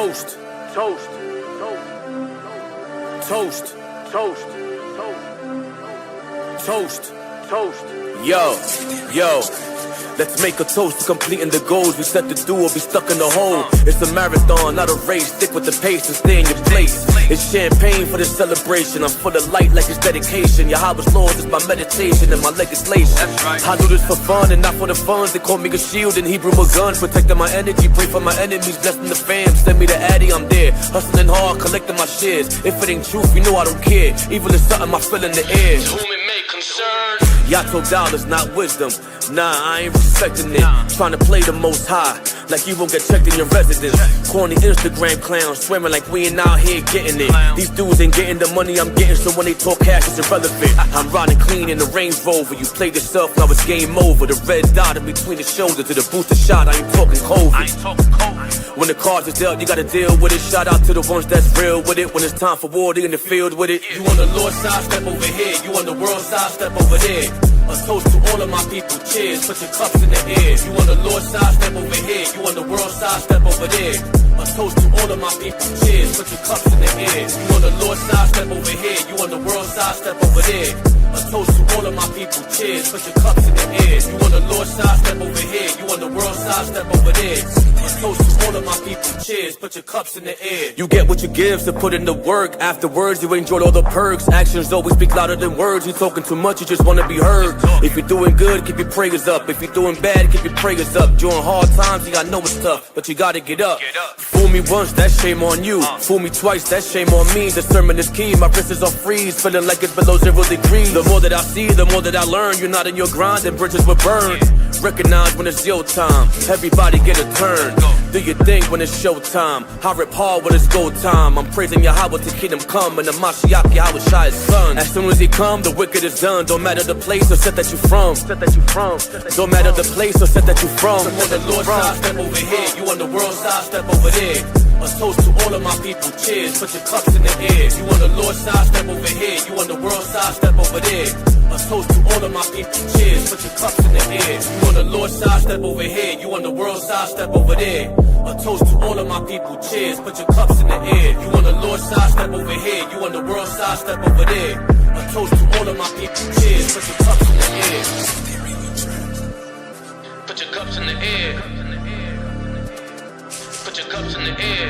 Toast. Toast. Toast. Toast. Toast. Toast. Yo. Let's make a toast to completing the goals we set to do or be stuck in the hole. It's a marathon, not a race. Stick with the pace and stay in your place. It's champagne for the celebration. I'm full of light like it's dedication. Yahweh's laws is my meditation and my legislation. I do this for fun and not for the funds. They call me a shield in Hebrew, a gun. Protecting my energy, pray for my enemies. Blessing the fam, send me the addy, I'm there. Hustling hard, collecting my shares. If it ain't truth, you know I don't care. Evil is something I feel in the air. To whom it may concern. Yato dollars, not wisdom. Nah, I ain't respecting it. Trying to play the most high, like you won't get checked in your residence. Corny Instagram clowns, swearing like we ain't out here getting it. These dudes ain't getting the money I'm getting, so when they talk cash, it's irrelevant. I'm riding clean in the Range Rover. You played yourself, now it's game over. The red dot in between the shoulders to the booster shot. I ain't talking COVID. When the cards is dealt, you gotta deal with it. Shout out to the ones that's real with it. When it's time for war, they in the field with it. You on the Lord's side, step over here. You on the world's side, step over there. A toast to all of my people, cheers, put your cups in the air. You on the Lord's side, step over here. You on the world's side, step over there. A toast to all of my people, cheers, put your cups in the air. You on the Lord's side, step over here. You on the world's side, step over there. A toast to all of my people, cheers, put your cups in the air. You on the Lord's side, step over here. You on the world's side, step over there. A toast to all of my people, cheers, put your cups in the air. You get what you give, so put in the work. Afterwards, you enjoyed all the perks. Actions always speak louder than words. You talking too much, you just wanna be heard. If you're doing good, keep your prayers up. If you're doing bad, keep your prayers up. During hard times, yeah, I know it's tough, but you gotta get up. Fool me once, that's shame on you. Fool me twice, that's shame on me. The sermon is key, my wrist is on freeze, feeling like it's below 0 degrees. The more that I see, the more that I learn. You're not in your grind, and bridges were burned. Recognize when it's your time. Everybody get a turn. Do your thing when it's showtime. I rip hard when it's go time. I'm praising Yahweh to kingdom come, and the Mashiach Yahweh Shai is son. As soon as he come, the wicked is done. Don't matter the place or set that you from. Don't matter the place or set that you from. You on the Lord's side, step over here. You on the world's side, step over there. A toast to all of my people, cheers, put your cups in the air. You on the Lord's side, step over here. You on the world's side, step over there. A toast to all of my people, cheers, put your cups in the air. You on the Lord's side, step over here. You on the world's side, step over there. A toast to all of my people, cheers, put your cups in the air. You on the Lord's side, step over here. You on the world's side, step over there. A toast to all of my people, cheers, put your cups in the air. Put your cups in the air. Put your cups in the air.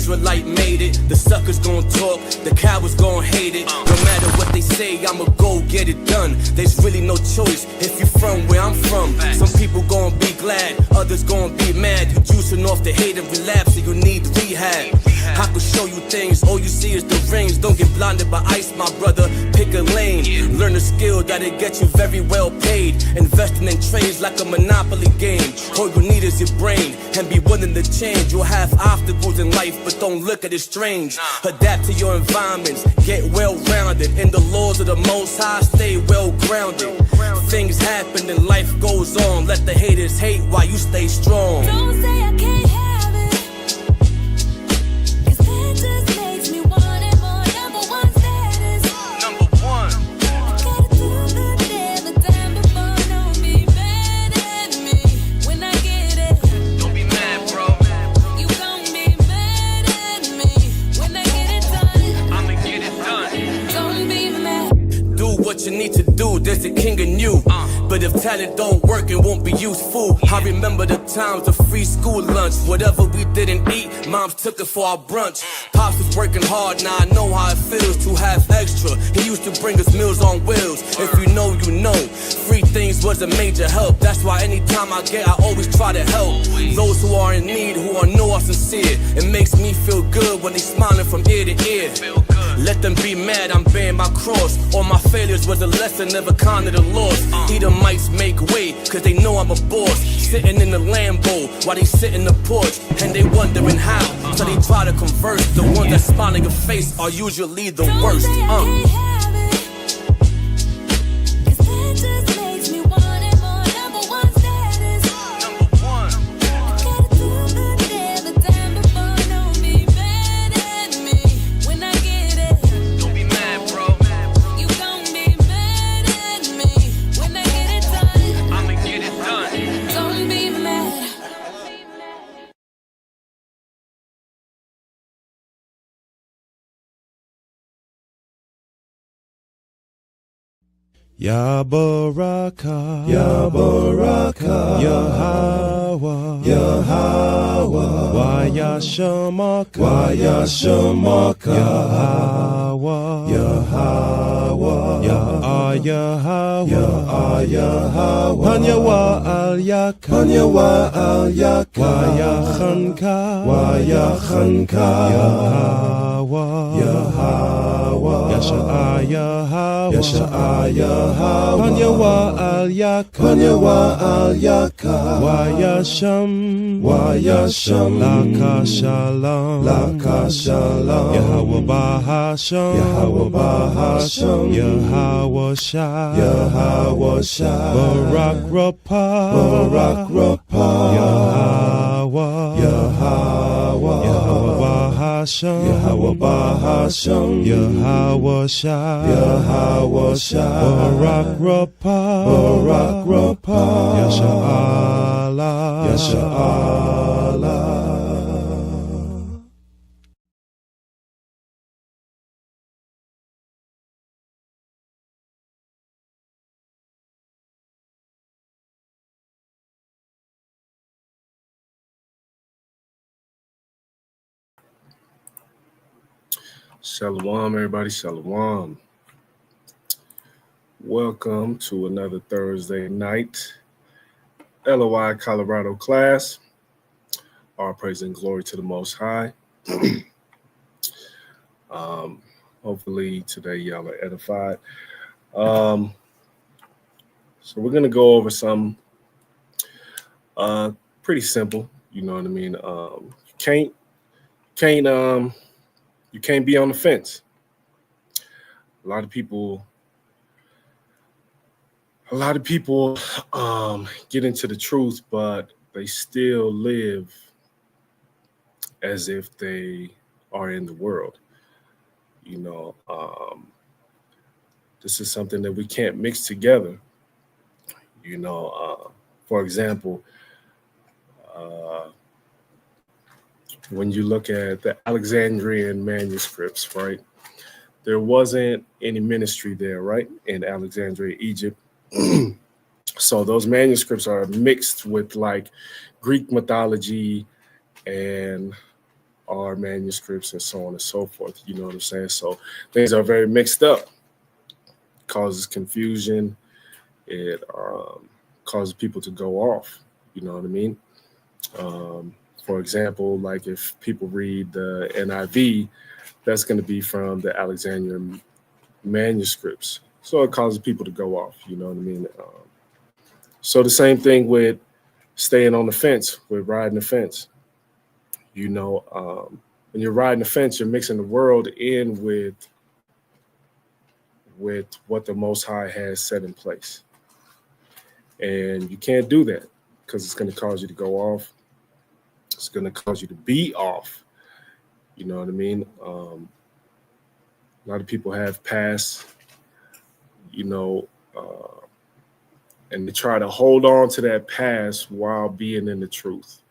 Israelite made it. The suckers gon' talk, the cowards gon' hate it. No matter what they say, I'ma go get it done. There's really no choice if you from where I'm from. Some people gon' be glad, others gon' be mad. You juicing off the hate and relapse, so you need rehab. I could show you things, all you see is the rings. Don't get blinded by ice, my brother. Pick a lane, learn a skill that'll get you very well paid. Investing in trades like a monopoly game. All you need is your brain and be willing to change. You'll have obstacles in life, but don't look at it strange. Adapt to your environments, get well rounded. In the laws of the Most High, stay well grounded. Things happen and life goes on. Let the haters hate while you stay strong. Don't say I can't have it, 'cause that just makes me want it more. Number one status. Number one. I gotta do the day, the time before. Don't be mad at me when I get it. Don't be mad, bro. You gon' be mad at me when I get it done. I'ma get it done. Don't be mad. Do what you king and you. But if talent don't work, it won't be useful. I remember the times of free school lunch. Whatever we didn't eat, moms took it for our brunch. Pops was working hard, now I know how it feels to have extra. He used to bring us meals on wheels. If you know, you know. Free things was a major help. That's why anytime I get, I always try to help those who are in need, who are know are sincere. It makes me feel good when they smiling from ear to ear. Let them be mad, I'm bearing my cross. All my failures was a lesson, never counted a loss. Edomites make way, cause they know I'm a boss. Sitting in the Lambo, while they sit in the porch. And they wondering how, so they try to converse. The ones that smile in your face are usually the Don't worst. say I can't have it, 'cause that just makes me want it more. Number one status. Number one. Gotta do the day, the time before. Don't be mad at me when I get it. Don't be mad, bro. You gon' be mad at me when I get it done. I'ma get it done. Don't be mad. Ya Baraka, Ya Baraka, Yahweh, Yahweh, Waya Shamaka, Waya Shamaka, Yahweh, Yahweh, Yahweh, Yahweh, Panyawa Al Yaka, Panyawa Al Yaka, Waya Khanka, Waya Khanka, Yahweh, Yahweh, Yasha Yahweh, Yasha Yahweh, Panyawa Al Yaka, Panyawa Al Yaka, Wayasham, Wayasham, Laka Shalom, Laka Shalom, Yahweh Bahasham, Yahweh Bahasham, Yahweh Shah, Yahweh Shah, Barak Rapah, Barak Rapah, Yahweh, Yahweh, Yahweh Bahasham, Yahweh Bahasham, Yahweh Shah, Yahweh Shah, Barak Rapah, Barak Rapah, Yasha Allah, Yasha Allah. Shalom, everybody. Shalom. Welcome to another Thursday night LOI Colorado class. All praise and glory to the Most High. Hopefully today y'all are edified. So we're gonna go over some pretty simple. You know what I mean? You can't be on the fence. A lot of people get into the truth, but they still live as if they are in the world. You know, this is something that we can't mix together. You know, for example, when you look at the Alexandrian manuscripts, right? There wasn't any ministry there, right? In Alexandria, Egypt. So those manuscripts are mixed with like Greek mythology and our manuscripts and so on and so forth. You know what I'm saying? So things are very mixed up. Causes confusion. It causes people to go off. You know what I mean? For example, like if people read the NIV, that's going to be from the Alexandrian manuscripts. So it causes people to go off, you know what I mean? So the same thing with staying on the fence, with riding the fence. You know, when you're riding the fence, you're mixing the world in with what the Most High has set in place. And you can't do that because it's going to cause you to go off. It's going to cause you to be off. You know what I mean? A lot of people have past, you know, and they try to hold on to that past while being in the truth.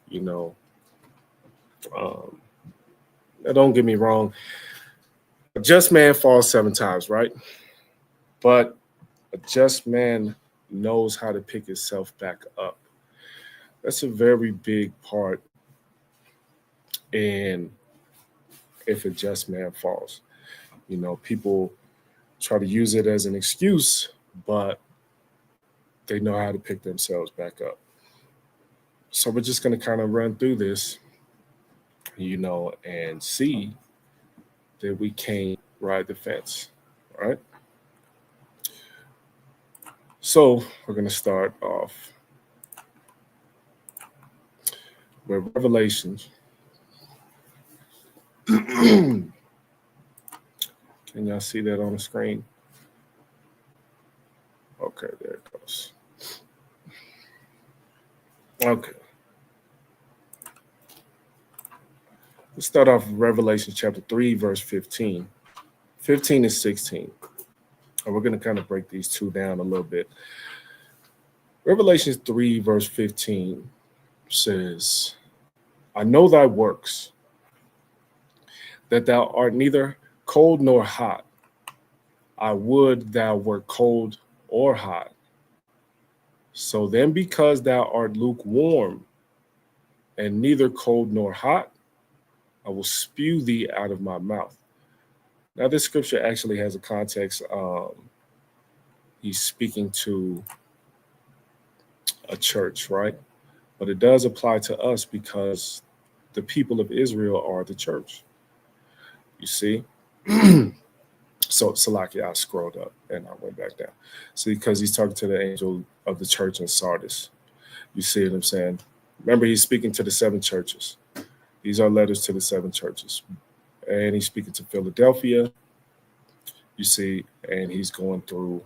You know, now don't get me wrong. A just man falls 7 times, right? But A just man knows how to pick himself back up. That's a very big part in if a just man falls. You know, people try to use it as an excuse, but they know how to pick themselves back up. So we're just going to kind of run through this, you know, and see that we can't ride the fence, right? So we're going to start off with Revelations. Can y'all see that on the screen? Okay, there it goes. Okay. Let's start off with Revelation chapter 3, verse 15. 15 and 16. And we're going to kind of break these two down a little bit. Revelation 3, verse 15 says, I know thy works, that thou art neither cold nor hot. I would thou wert cold or hot. So then, because thou art lukewarm and neither cold nor hot, I will spew thee out of my mouth. Now, this scripture actually has a context. He's speaking to a church, right? But it does apply to us because the people of Israel are the church. You see? So, Salaki, I scrolled up and I went back down. See, because he's talking to the angel of the church in Sardis. You see what I'm saying? Remember, he's speaking to the 7 churches. These are letters to the 7 churches. And he's speaking to Philadelphia, you see, and he's going through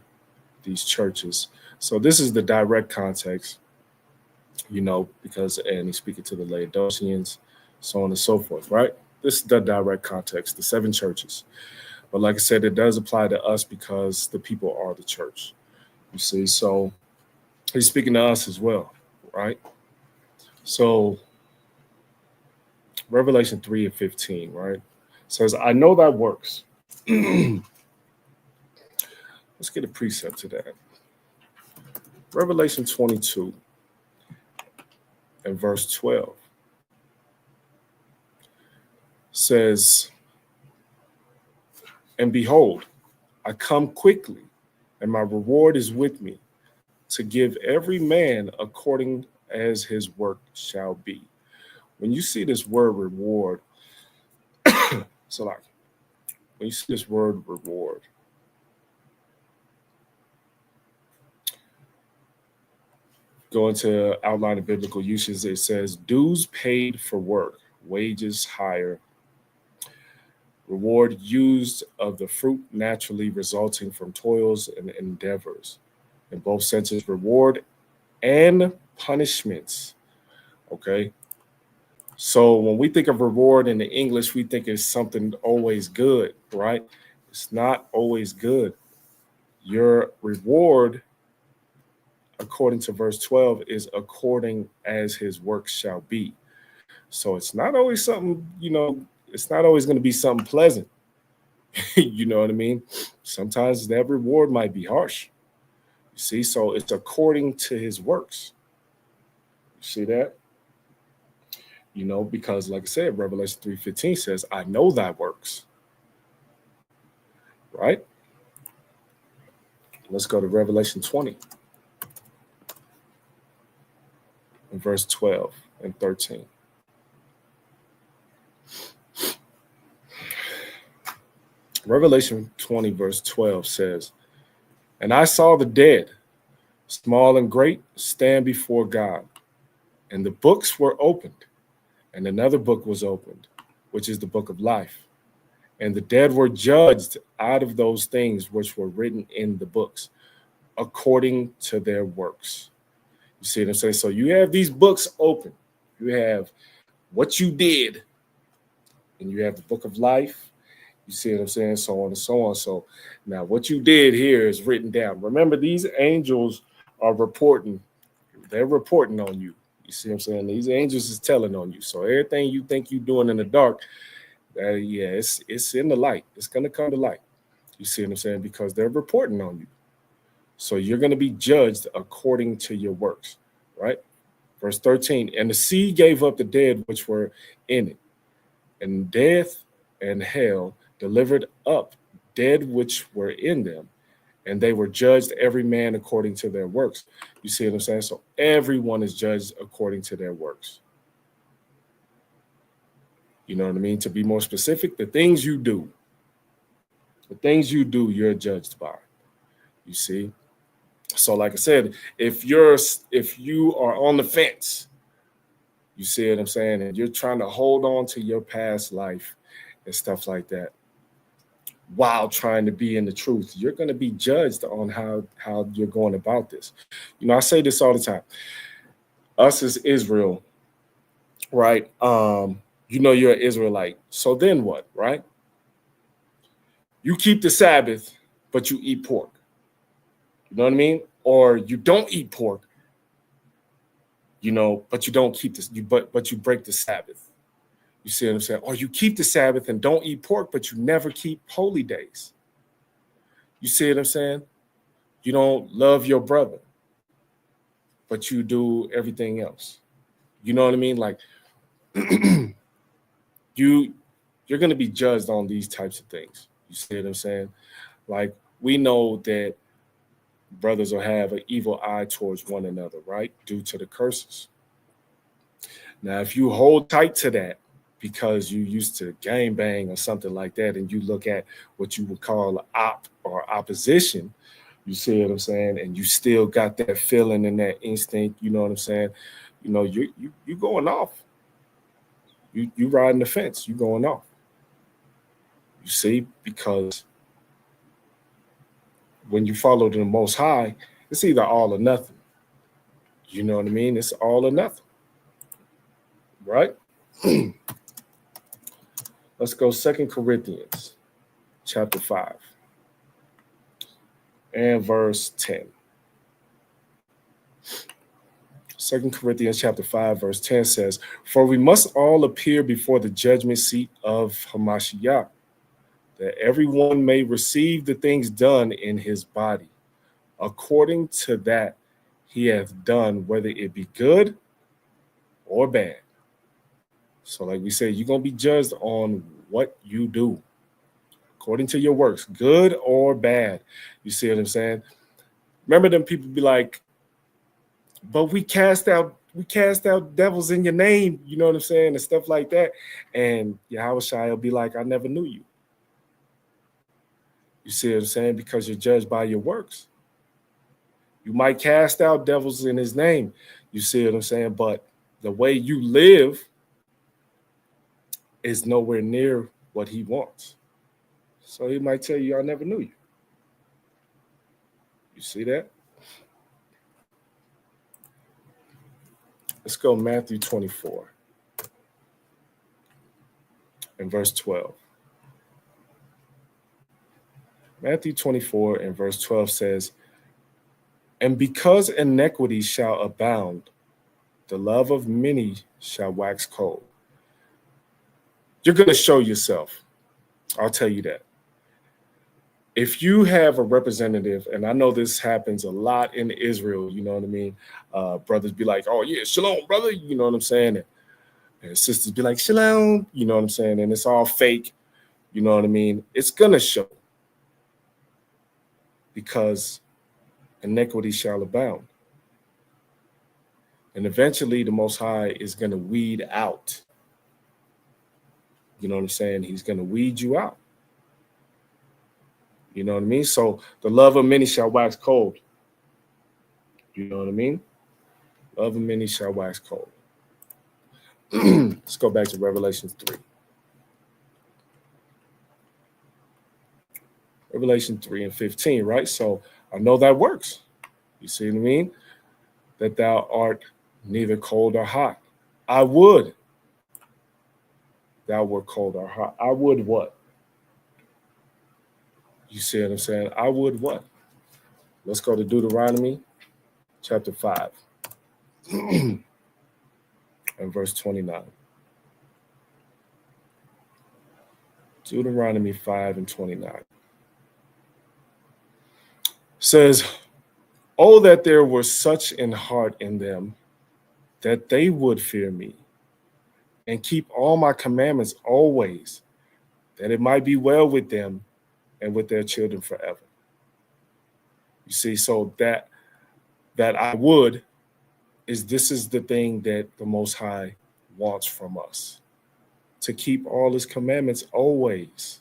these churches. So this is the direct context, you know, because, and he's speaking to the Laodiceans, so on and so forth, right? This is the direct context, the 7 churches. But like I said, it does apply to us because the people are the church, you see. So he's speaking to us as well, right? So Revelation 3 and 15, right? Says, I know thy works. Let's get a precept to that. Revelation 22 and verse 12 says, and behold, I come quickly, and my reward is with me, to give every man according as his work shall be. When you see this word reward, so like when you see this word reward, go into outline of biblical uses, it says dues paid for work, wages higher, reward used of the fruit naturally resulting from toils and endeavors. In both senses, reward and punishments. Okay. So when we think of reward in the English, we think it's something always good, right? It's not always good. Your reward, according to verse 12, is according as his work shall be. So it's not always something, you know, it's not always going to be something pleasant. You know what I mean? Sometimes that reward might be harsh. You see, so it's according to his works. You see that? You know, because like I said, Revelation 3:15 says, I know thy works. Right? Let's go to Revelation 20. In verse 12 and 13. Revelation 20, verse 12 says, and I saw the dead, small and great, stand before God, and the books were opened. And another book was opened, which is the book of life. And the dead were judged out of those things which were written in the books, according to their works. You see what I'm saying? So you have these books open. You have what you did, and you have the book of life. You see what I'm saying? So on and so on. So now what you did here is written down. Remember, these angels are reporting. They're reporting on you. You see what I'm saying? These angels is telling on you. So everything you think you're doing in the dark, it's in the light. It's going to come to light. You see what I'm saying? Because they're reporting on you. So you're going to be judged according to your works, right? Verse 13, and the sea gave up the dead which were in it, and death and hell delivered up dead which were in them, and they were judged every man according to their works. You see what I'm saying? So everyone is judged according to their works. You know what I mean? To be more specific, the things you do, you're judged by. You see? So like I said, if you are on the fence, you see what I'm saying, and you're trying to hold on to your past life and stuff like that while trying to be in the truth, you're going to be judged on how you're going about this. You know, I say this all the time. Us as Israel, right? You know you're an Israelite. So then what, right? You keep the Sabbath, but you eat pork. You know what I mean? Or you don't eat pork, you know, but you don't keep this, but you break the Sabbath. You see what I'm saying? Or you keep the Sabbath and don't eat pork, but you never keep holy days. You see what I'm saying? You don't love your brother, but you do everything else. You know what I mean? Like you're going to be judged on these types of things. You see what I'm saying? Like we know that brothers will have an evil eye towards one another, right? Due to the curses. Now, if you hold tight to that because you used to gang bang or something like that, and you look at what you would call op or opposition, you see what I'm saying? And you still got that feeling and that instinct, you know what I'm saying? You know, you going off. You riding the fence, you going off. You see, because when you follow the Most High, it's either all or nothing. You know what I mean? It's all or nothing, right? Let's go 2 Corinthians chapter 5 and verse 10. 2 Corinthians chapter 5, verse 10 says, for we must all appear before the judgment seat of Hamashiach, that everyone may receive the things done in his body, according to that he hath done, whether it be good or bad. So like we said, you're going to be judged on what you do, according to your works, good or bad. You see what I'm saying? Remember them people be like, but we cast out devils in your name, you know what I'm saying, and stuff like that. And Yahushua will be like, I never knew you. You see what I'm saying? Because you're judged by your works. You might cast out devils in his name. You see what I'm saying? But the way you live is nowhere near what he wants. So he might tell you, I never knew you. You see that? Let's go Matthew 24 and verse 12. Matthew 24 and verse 12 says, and because iniquity shall abound, the love of many shall wax cold. You're going to show yourself. I'll tell you that. If you have a representative, and I know this happens a lot in Israel, you know what I mean? Brothers be like, oh yeah, shalom, brother. You know what I'm saying? And sisters be like, shalom, you know what I'm saying? And it's all fake. You know what I mean? It's going to show. Because iniquity shall abound. And eventually the Most High is going to weed out. You know what I'm saying? He's going to weed you out. You know what I mean? So the love of many shall wax cold. You know what I mean? Love of many shall wax cold. Let's go back to Revelation 3. Revelation 3 and 15, right? So I know that works. You see what I mean? That thou art neither cold or hot. I would. Thou were cold or hot. I would what? You see what I'm saying? I would what? Let's go to Deuteronomy chapter 5 and verse 29. Deuteronomy 5 and 29. Says, Oh, that there were such an heart in them, that they would fear me and keep all my commandments always, that it might be well with them and with their children forever. You see, so that I would this is the thing that the Most High wants from us, to keep all his commandments always.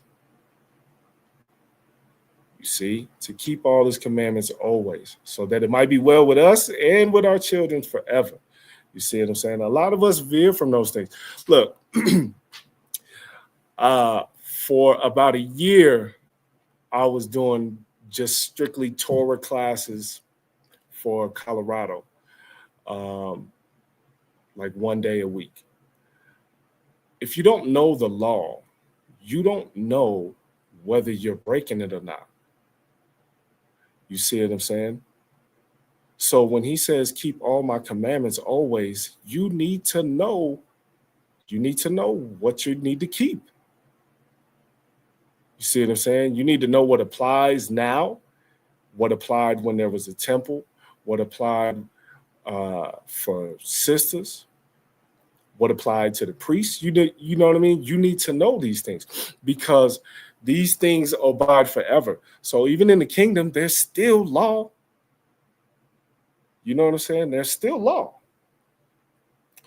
You see, to keep all his commandments always, so that it might be well with us and with our children forever. You see what I'm saying? A lot of us veer from those things. Look, for about a year, I was doing just strictly Torah classes for Colorado, like one day a week. If you don't know the law, you don't know whether you're breaking it or not. You see what I'm saying? So when he says, keep all my commandments always, you need to know what you need to keep. You see what I'm saying? You need to know what applies now, what applied when there was a temple, what applied for sisters, what applied to the priests. You know what I mean? You need to know these things, because these things abide forever. So even in the kingdom, there's still law. You know what I'm saying? There's still law.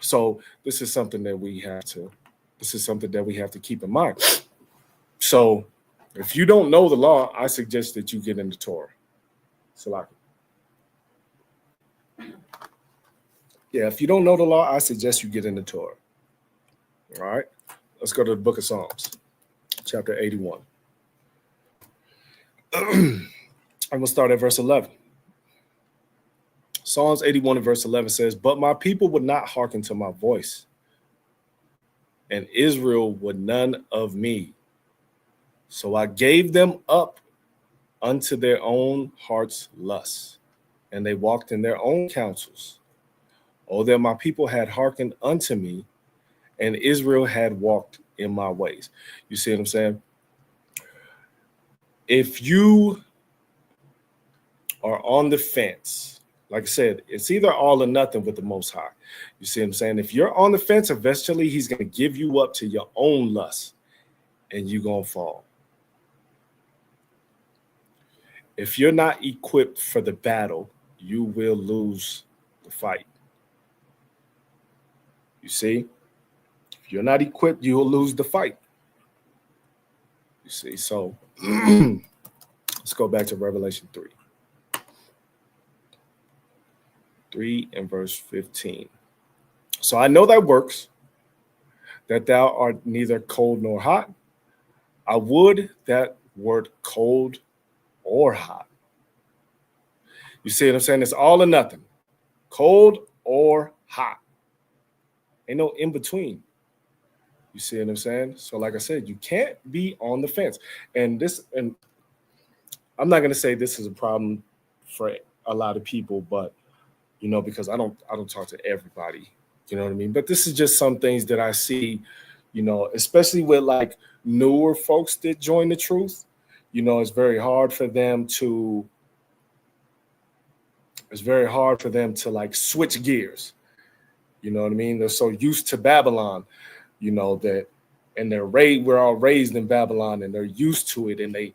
So this is something that we have to keep in mind. So if you don't know the law, I suggest that you get into Torah. Salaki. Yeah, if you don't know the law, I suggest you get into Torah. All right, let's go to the book of Psalms, chapter 81. I'm going to start at verse 11. Psalms 81 and verse 11 says, but my people would not hearken to my voice, and Israel would none of me. So I gave them up unto their own heart's lusts, and they walked in their own counsels. Oh, that my people had hearkened unto me, and Israel had walked in my ways. You see what I'm saying? If you are on the fence, like I said, it's either all or nothing with the Most High. You see what I'm saying? If you're on the fence, eventually he's going to give you up to your own lust, and you're going to fall. If you're not equipped for the battle, you will lose the fight. You see? If you're not equipped, you will lose the fight. You see? So let's go back to Revelation 3. 3 and verse 15. So I know thy works, that thou art neither cold nor hot. I would that word cold or hot. You see what I'm saying? It's all or nothing. Cold or hot. Ain't no in between. You see what I'm saying? So like I said, you can't be on the fence. And I'm not going to say this is a problem for a lot of people, but you know, because I don't talk to everybody, you know what I mean? But this is just some things that I see, you know, especially with like newer folks that join the truth. You know, it's very hard for them to like switch gears. You know what I mean? They're so used to Babylon, you know, that, and we're all raised in Babylon, and they're used to it, and they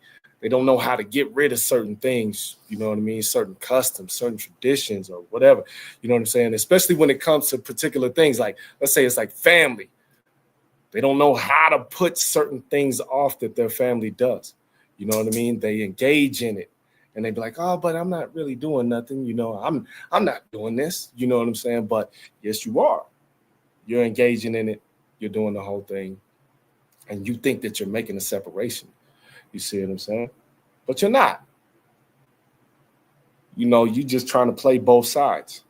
don't know how to get rid of certain things, you know what I mean? Certain customs, certain traditions, or whatever, you know what I'm saying? Especially when it comes to particular things, like, let's say it's like family. They don't know how to put certain things off that their family does. You know what I mean? They engage in it, and they be like, oh, but I'm not really doing nothing. You know, I'm not doing this. You know what I'm saying? But yes, you are. You're engaging in it. You're doing the whole thing. And you think that you're making a separation. You see what I'm saying? But you're not. You know, you're just trying to play both sides.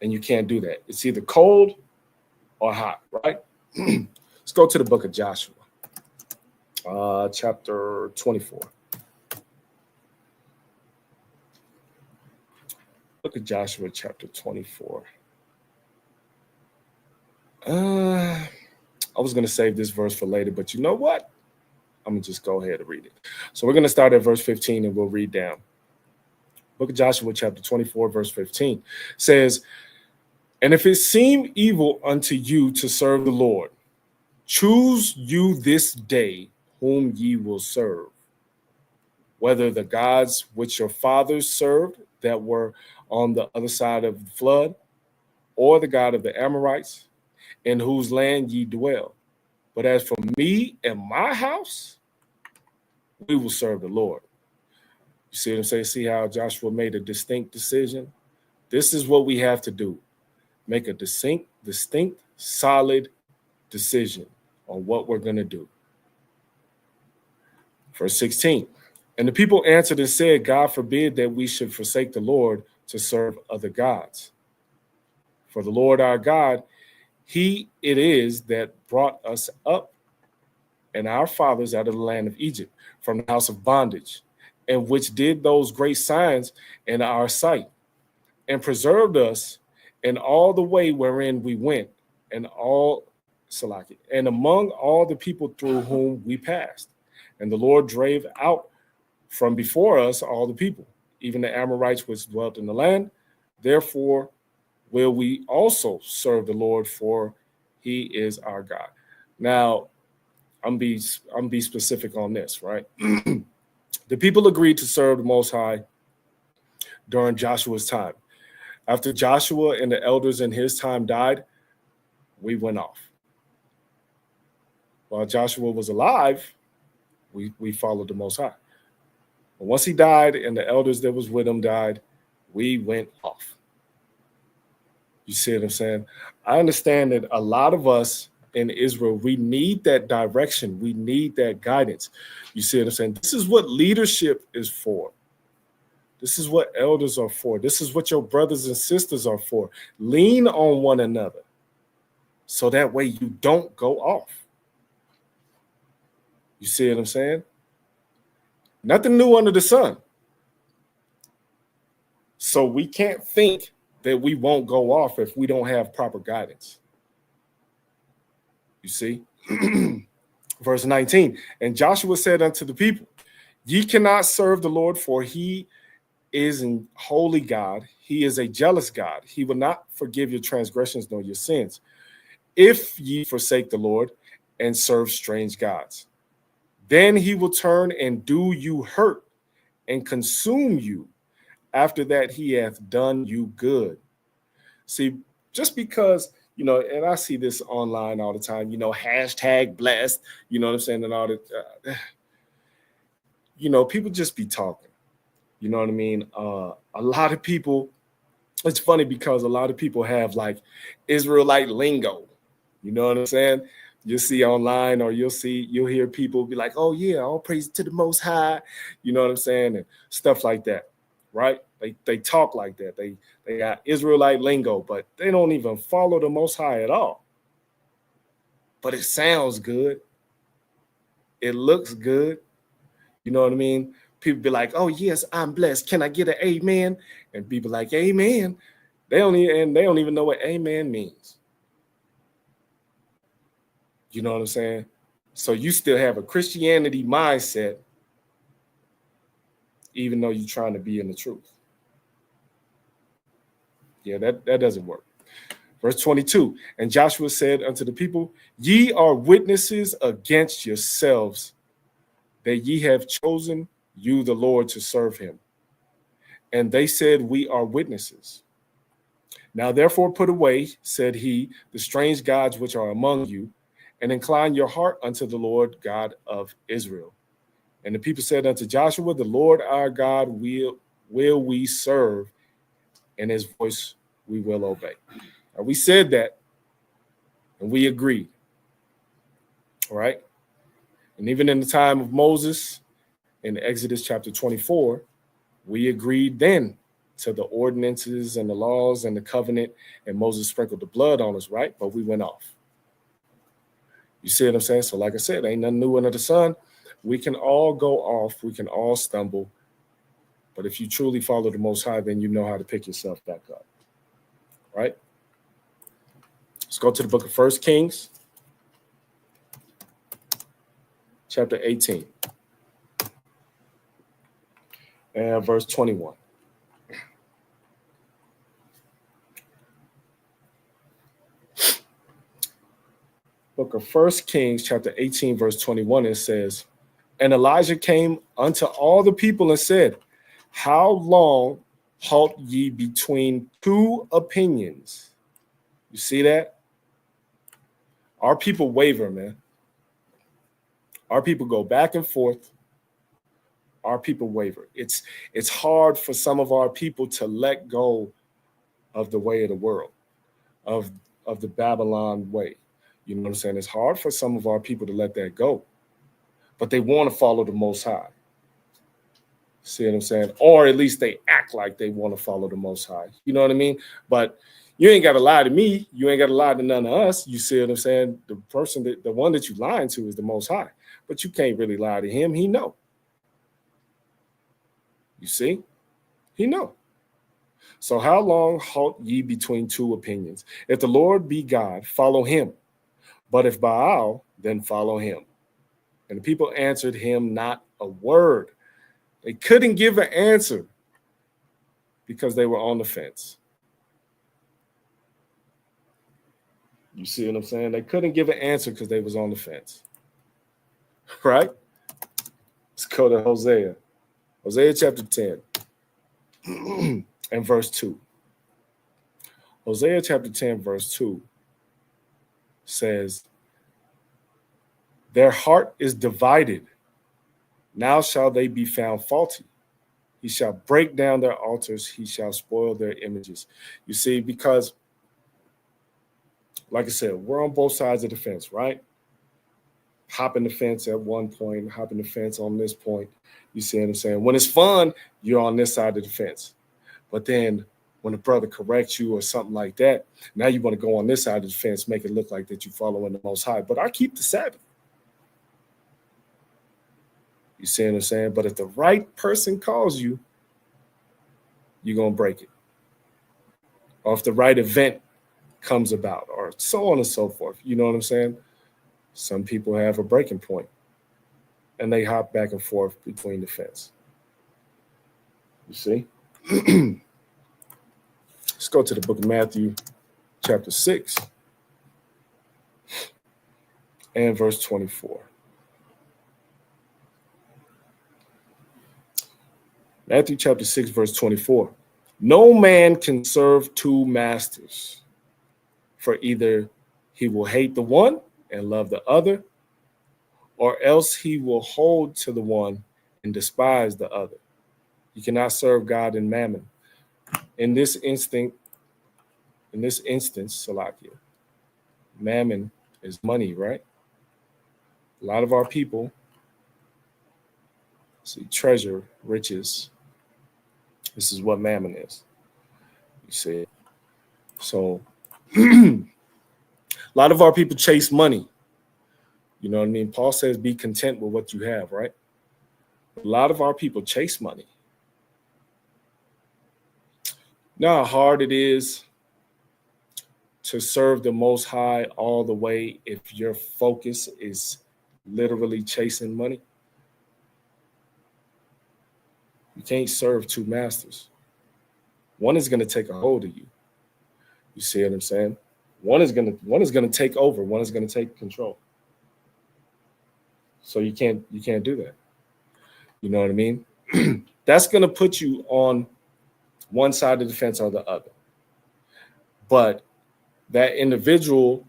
And you can't do that. It's either cold or hot, right? Let's go to the book of Joshua, chapter 24. Look at Joshua chapter 24. I was going to save this verse for later, but you know what? I'm going to just go ahead and read it. So we're going to start at verse 15 and we'll read down. Book of Joshua, chapter 24, verse 15 says, "And if it seem evil unto you to serve the Lord, choose you this day whom ye will serve, whether the gods which your fathers served that were on the other side of the flood, or the God of the Amorites, in whose land ye dwell. But as for me and my house, we will serve the Lord." You see what I'm saying? See how Joshua made a distinct decision? This is what we have to do. Make a distinct, solid decision on what we're going to do. Verse 16, "And the people answered and said, God forbid that we should forsake the Lord to serve other gods. For the Lord our God, he it is that brought us up and our fathers out of the land of Egypt, from the house of bondage, and which did those great signs in our sight, and preserved us in all the way wherein we went, and among all the people through whom we passed. And the Lord drave out from before us all the people, even the Amorites which dwelt in the land. Therefore will we also serve the Lord, for he is our God." Now, I'm be specific on this, right? The people agreed to serve the Most High during Joshua's time. After Joshua and the elders in his time died, we went off. While Joshua was alive, we followed the Most High. But once he died and the elders that was with him died, we went off. You see what I'm saying? I understand that a lot of us in Israel, we need that direction. We need that guidance. You see what I'm saying? This is what leadership is for. This is what elders are for. This is what your brothers and sisters are for. Lean on one another so that way you don't go off. You see what I'm saying? Nothing new under the sun. So we can't think that we won't go off if we don't have proper guidance. You see? Verse 19, "And Joshua said unto the people, Ye cannot serve the Lord, for he is an holy God. He is a jealous God. He will not forgive your transgressions nor your sins, if ye forsake the Lord and serve strange gods. Then he will turn and do you hurt and consume you. After that, he hath done you good." See, just because, and I see this online all the time, hashtag blessed, you know what I'm saying? And all that, people just be talking, you know what I mean? A lot of people, it's funny because a lot of people have like Israelite lingo, you know what I'm saying? You'll see online, or you'll hear people be like, "Oh yeah, all praise to the Most High," you know what I'm saying? And stuff like that, right? They talk like that. They got Israelite lingo, but they don't even follow the Most High at all. But it sounds good. It looks good. You know what I mean? People be like, "Oh yes, I'm blessed. Can I get an amen?" And people like, "Amen." They don't even know what amen means. You know what I'm saying? So you still have a Christianity mindset, even though you're trying to be in the truth. Yeah, that doesn't work. Verse 22, "And Joshua said unto the people, Ye are witnesses against yourselves that ye have chosen you the Lord to serve him. And they said, We are witnesses. Now therefore put away, said he, the strange gods which are among you, and incline your heart unto the Lord God of Israel. And the people said unto Joshua, The Lord our God will we serve, and his voice we will obey." Now, we said that, and we agreed. All right. And even in the time of Moses, in Exodus chapter 24, we agreed then to the ordinances and the laws and the covenant, and Moses sprinkled the blood on us, right? But we went off. You see what I'm saying? So like I said, ain't nothing new under the sun. We can all go off. We can all stumble. But if you truly follow the Most High, then you know how to pick yourself back up, right? Let's go to the book of 1 Kings, chapter 18, and verse 21. Book of 1 Kings, chapter 18, verse 21, it says, and Elijah came unto all the people and said, how long halt ye between two opinions? You see that? Our people waver, man. Our people go back and forth. Our people waver. It's hard for some of our people to let go of the way of the world, of the Babylon way. You know what I'm saying? It's hard for some of our people to let that go, but they want to follow the Most High. See what I'm saying? Or at least they act like they want to follow the Most High. You know what I mean? But you ain't got to lie to me. You ain't got to lie to none of us. You see what I'm saying? The one that you lying to is the Most High, but you can't really lie to him. He know. You see? He know. So how long halt ye between two opinions? If the Lord be God, follow him. But if Baal, then follow him. And the people answered him not a word. They couldn't give an answer because they were on the fence. You see what I'm saying? They couldn't give an answer because they was on the fence. Right? Let's go to Hosea. Hosea chapter 10 and verse 2. Hosea chapter 10 verse 2 says, their heart is divided. Now shall they be found faulty. He shall break down their altars. He shall spoil their images. You see, because like I said, we're on both sides of the fence, right? Hopping the fence at one point, hopping the fence on this point. You see what I'm saying? When it's fun, you're on this side of the fence. But then when a brother corrects you or something like that, now you want to go on this side of the fence, make it look like that you're following the Most High. But I keep the Sabbath. You see what I'm saying? But if the right person calls you, you're going to break it. Or if the right event comes about, or so on and so forth. You know what I'm saying? Some people have a breaking point, and they hop back and forth between the fence. You see? Let's go to the book of Matthew, chapter 6, and verse 24. Matthew chapter 6, verse 24. No man can serve two masters, for either he will hate the one and love the other, or else he will hold to the one and despise the other. You cannot serve God and mammon. In this instance, Salakia, mammon is money, right? A lot of our people see treasure, riches. This is what mammon is. You see? So a lot of our people chase money. You know what I mean? Paul says be content with what you have, right? A lot of our people chase money. You know how hard it is to serve the Most High all the way if your focus is literally chasing money? You can't serve two masters. One is going to take a hold of you. You see what I'm saying? One is going to take over. One is going to take control. So you can't do that. You know what I mean? That's going to put you on one side of the fence or the other. But that individual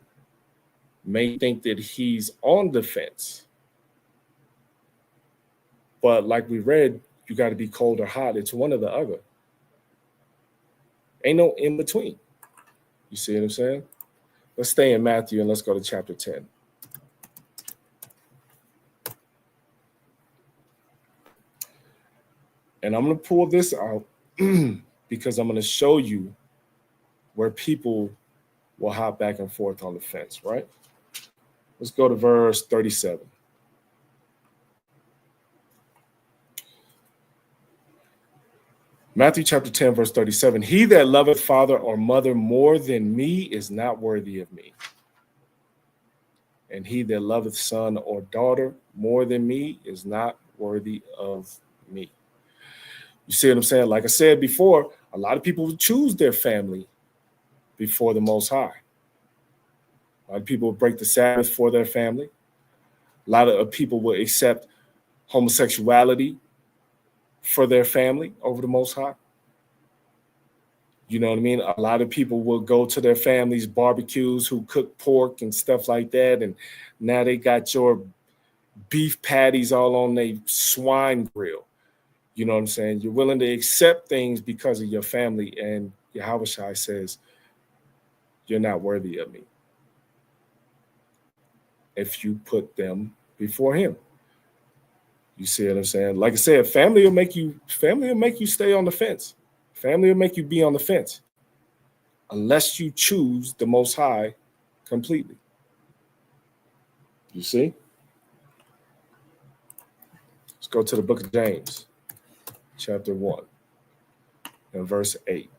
may think that he's on the fence. But like we read, you got to be cold or hot. It's one or the other. Ain't no in between. You see what I'm saying? Let's stay in Matthew and let's go to chapter 10. And I'm going to pull this out because I'm going to show you where people will hop back and forth on the fence, right? Let's go to verse 37. Matthew chapter 10, verse 37. He that loveth father or mother more than me is not worthy of me. And he that loveth son or daughter more than me is not worthy of me. You see what I'm saying? Like I said before, a lot of people choose their family before the Most High. A lot of people will break the Sabbath for their family. A lot of people will accept homosexuality for their family over the Most High. You know what I mean? A lot of people will go to their families' barbecues who cook pork and stuff like that. And now they got your beef patties all on their swine grill. You know what I'm saying? You're willing to accept things because of your family. And Yahushua says, you're not worthy of me if you put them before him. You see what I'm saying? Like I said, family will make you stay on the fence. Family will make you be on the fence unless you choose the Most High completely. You see? Let's go to the book of James, chapter 1 and verse 8.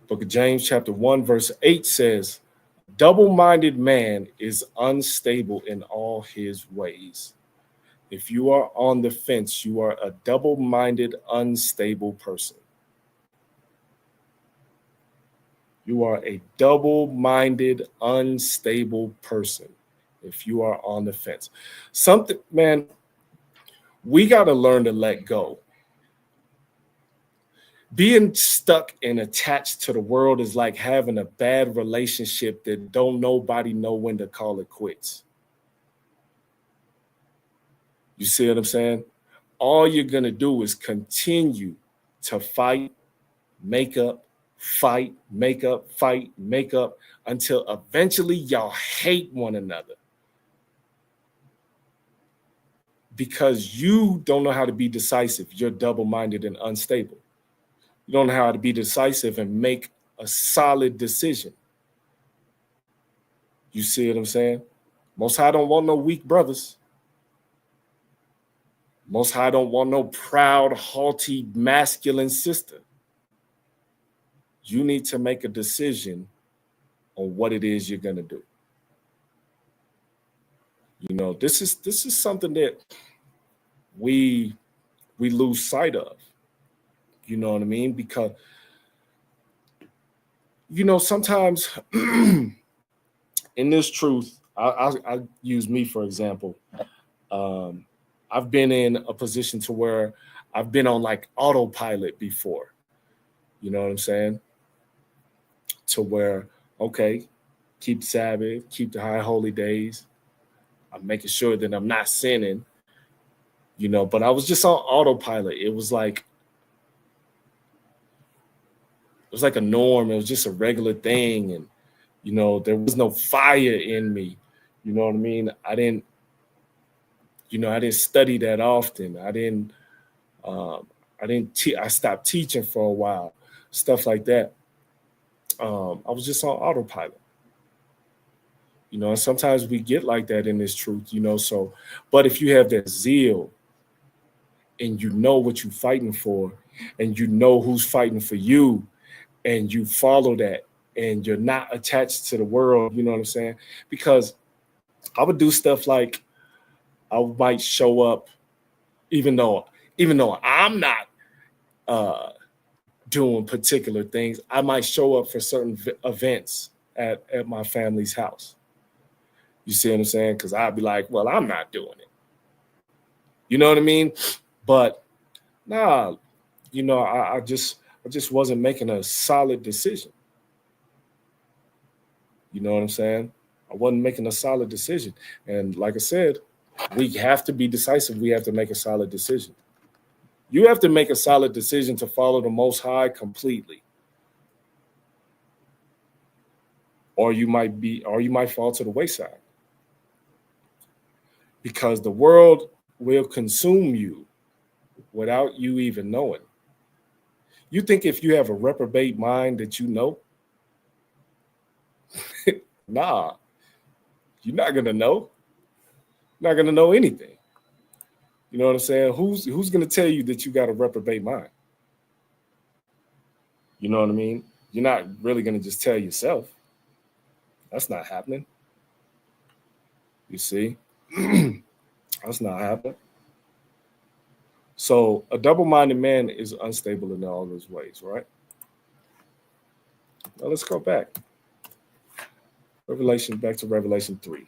Book of James, chapter 1, verse 8 says, double-minded man is unstable in all his ways. If you are on the fence, you are a double-minded, unstable person. You are a double-minded, unstable person if you are on the fence. Something, man, we got to learn to let go. Being stuck and attached to the world is like having a bad relationship that don't nobody know when to call it quits. You see what I'm saying? All you're going to do is continue to fight, make up, fight, make up, fight, make up, until eventually y'all hate one another. Because you don't know how to be decisive. You're double-minded and unstable. You don't know how to be decisive and make a solid decision. You see what I'm saying? Most High don't want no weak brothers. Most High don't want no proud, haughty, masculine sister. You need to make a decision on what it is you're going to do. You know, this is something that we lose sight of. You know what I mean? Because, you know, sometimes in this truth, I use me, for example. I've been in a position to where I've been on like autopilot before. You know what I'm saying? To where, okay, keep the Sabbath, keep the high holy days. I'm making sure that I'm not sinning, you know, but I was just on autopilot. It was like a norm. It was just a regular thing. And, you know, there was no fire in me. You know what I mean? I didn't study that often. I stopped teaching for a while, stuff like that. I was just on autopilot. You know, and sometimes we get like that in this truth, you know, so, but if you have that zeal and you know what you're fighting for and you know who's fighting for you and you follow that and you're not attached to the world, you know what I'm saying? Because I would do stuff like I might show up, even though I'm not doing particular things, I might show up for certain events at my family's house. You see what I'm saying? Because I'd be like, well, I'm not doing it. You know what I mean? But nah, you know, I just wasn't making a solid decision. You know what I'm saying? I wasn't making a solid decision. And like I said, we have to be decisive. We have to make a solid decision. You have to make a solid decision to follow the Most High completely. Or you might fall to the wayside. Because the world will consume you without you even knowing. You think if you have a reprobate mind that you know? Nah, you're not going to know. You're not going to know anything. You know what I'm saying? Who's going to tell you that you got a reprobate mind? You know what I mean? You're not really going to just tell yourself. That's not happening. You see? That's not happening. So a double-minded man is unstable in all those ways, right? Now let's go back. Back to Revelation 3.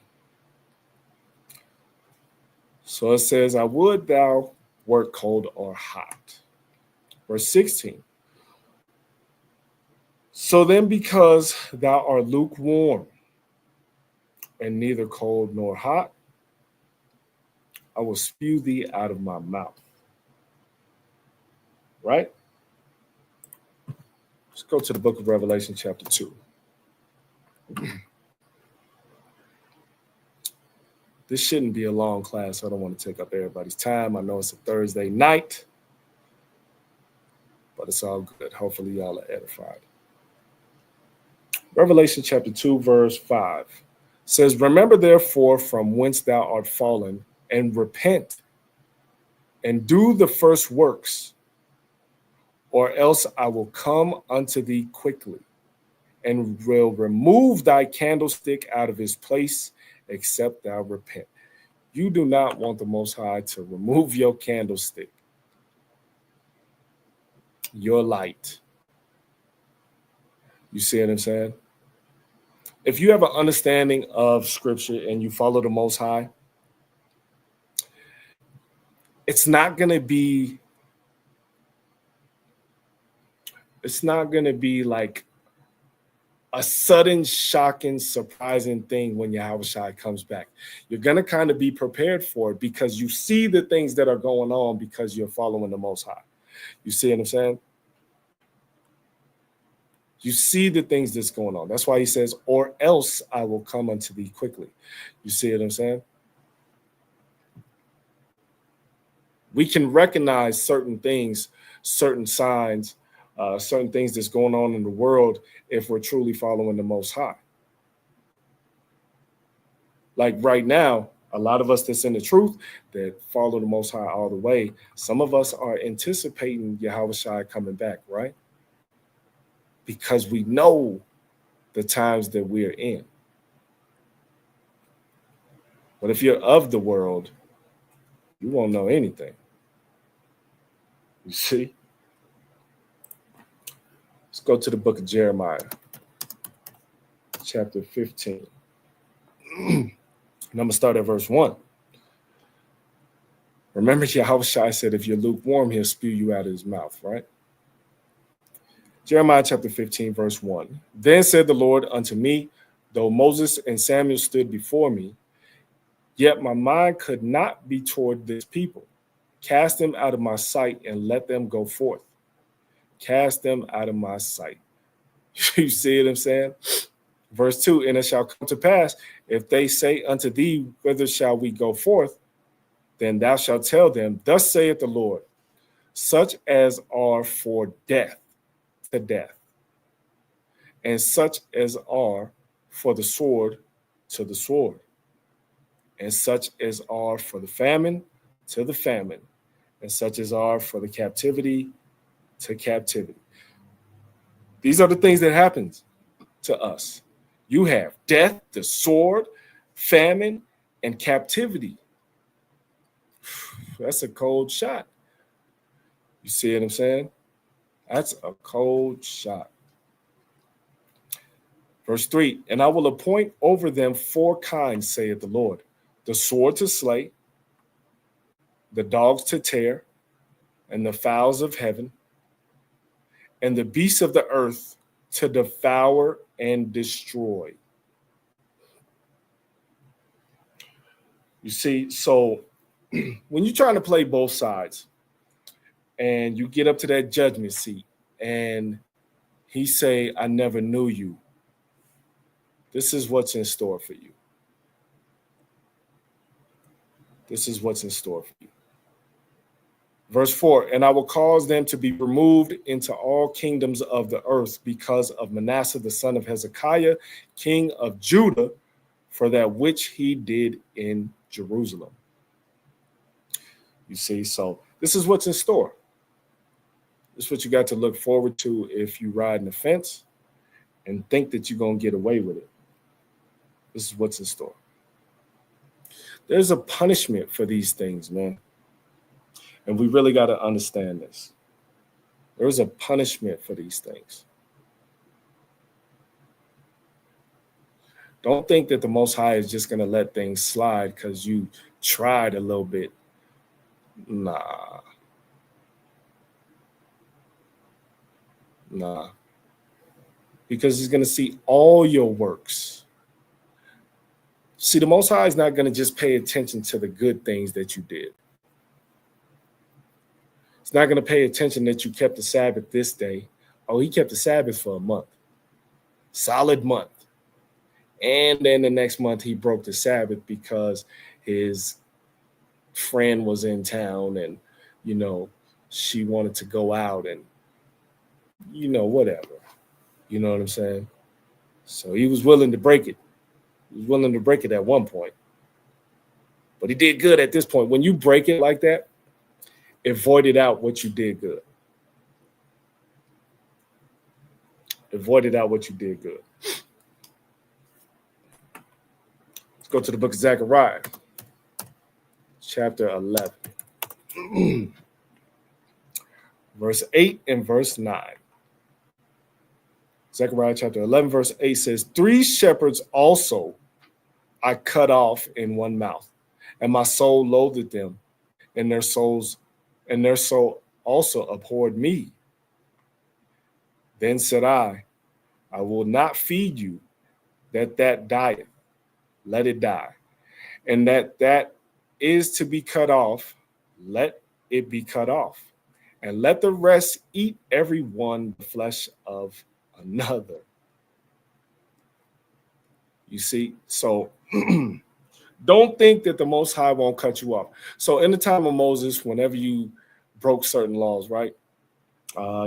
So it says, I would thou wert cold or hot. Verse 16. So then, because thou art lukewarm and neither cold nor hot, I will spew thee out of my mouth. Right? Let's go to the book of Revelation, chapter 2. This shouldn't be a long class, so I don't want to take up everybody's time. I know it's a Thursday night, but it's all good. Hopefully, y'all are edified. Revelation chapter 2, verse 5 says, Remember therefore from whence thou art fallen, and repent, and do the first works, or else I will come unto thee quickly, and will remove thy candlestick out of his place, except thou repent. You do not want the Most High to remove your candlestick, your light. You see what I'm saying? If you have an understanding of Scripture and you follow the Most High, it's not going to be like a sudden, shocking, surprising thing when Yahushua comes back. You're going to kind of be prepared for it because you see the things that are going on because you're following the Most High. You see what I'm saying? You see the things that's going on. That's why he says, or else I will come unto thee quickly. You see what I'm saying? We can recognize certain things, certain signs, certain things that's going on in the world if we're truly following the Most High. Like right now, a lot of us that's in the truth that follow the Most High all the way, some of us are anticipating Yahushua coming back, right? Because we know the times that we're in. But if you're of the world, you won't know anything. You see? Let's go to the book of Jeremiah, chapter 15. And I'm going to start at verse 1. Remember, Yahushua said, if you're lukewarm, he'll spew you out of his mouth, right? Jeremiah chapter 15, verse 1. Then said the Lord unto me, though Moses and Samuel stood before me, yet my mind could not be toward this people. Cast them out of my sight and let them go forth. Cast them out of my sight. You see what I'm saying? Verse 2, and it shall come to pass, if they say unto thee, whither shall we go forth? Then thou shalt tell them, thus saith the Lord, such as are for death, to death, and such as are for the sword, to the sword, and such as are for the famine, to the famine, and such as are for the captivity, to captivity. These are the things that happen to us. You have death, the sword, famine, and captivity. That's a cold shot. You see what I'm saying? That's a cold shot. Verse 3, and I will appoint over them 4 kinds, saith the Lord, the sword to slay, the dogs to tear, and the fowls of heaven, and the beasts of the earth to devour and destroy. You see, so when you're trying to play both sides and you get up to that judgment seat and he say, I never knew you, this is what's in store for you. This is what's in store for you. Verse 4, and I will cause them to be removed into all kingdoms of the earth because of Manasseh, the son of Hezekiah, king of Judah, for that which he did in Jerusalem. You see, so this is what's in store. This is what you got to look forward to if you ride the fence and think that you're going to get away with it. This is what's in store. There's a punishment for these things, man. And we really got to understand this. There's a punishment for these things. Don't think that the Most High is just going to let things slide because you tried a little bit. Nah. Because he's going to see all your works. See, the Most High is not going to just pay attention to the good things that you did. He's not going to pay attention that you kept the Sabbath this day. Oh, he kept the Sabbath for a month. Solid month. And then the next month he broke the Sabbath because his friend was in town and, she wanted to go out and, whatever. You know what I'm saying? So he was willing to break it. He was willing to break it at one point. But he did good at this point. When you break it like that, it voided out what you did good. It voided out what you did good. Let's go to the book of Zechariah, chapter 11, verse 8 and verse 9. Zechariah chapter 11, verse 8 says, 3 shepherds also I cut off in one mouth, and my soul loathed them, and their soul also abhorred me. Then said I will not feed you that dieth, let it die. And that is to be cut off, let it be cut off. And let the rest eat every one the flesh of another. You see, so don't think that the Most High won't cut you off. So in the time of Moses, whenever you broke certain laws, right,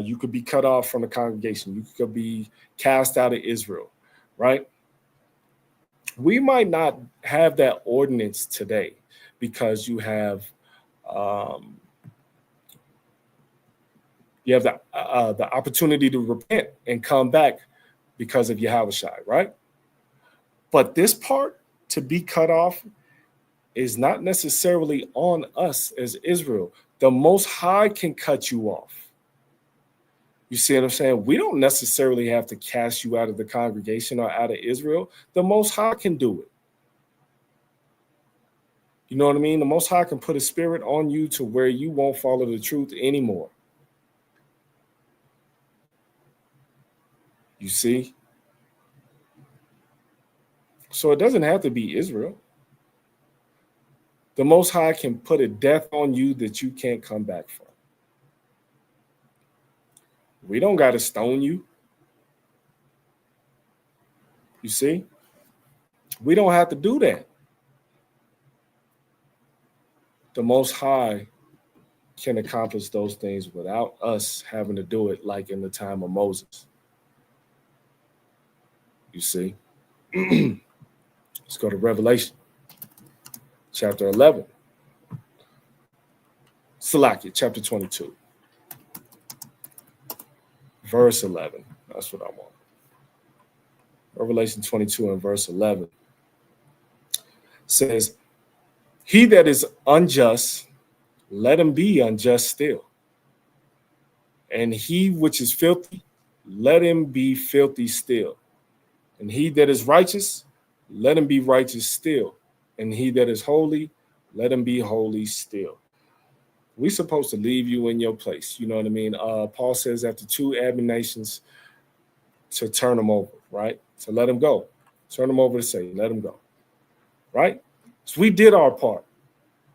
you could be cut off from the congregation. You could be cast out of Israel, right? We might not have that ordinance today because you have the opportunity to repent and come back because of Yahushua, right? But this part, to be cut off, is not necessarily on us as Israel. The Most High can cut you off. You see what I'm saying? We don't necessarily have to cast you out of the congregation or out of Israel. The Most High can do it. You know what I mean? The Most High can put a spirit on you to where you won't follow the truth anymore. You see? So it doesn't have to be Israel. The Most High can put a death on you that you can't come back from. We don't got to stone you. You see? We don't have to do that. The Most High can accomplish those things without us having to do it like in the time of Moses. You see? Let's go to Revelation, chapter 11. Salakia, chapter 22. Verse 11. That's what I want. Revelation 22 and verse 11 says, he that is unjust, let him be unjust still. And he which is filthy, let him be filthy still. And he that is righteous, let him be righteous still. And he that is holy, let him be holy still. We're supposed to leave you in your place. You know what I mean? Paul says after 2 admonitions to turn them over, right? So let them go. Turn them over to Satan. Let them go, right? So we did our part.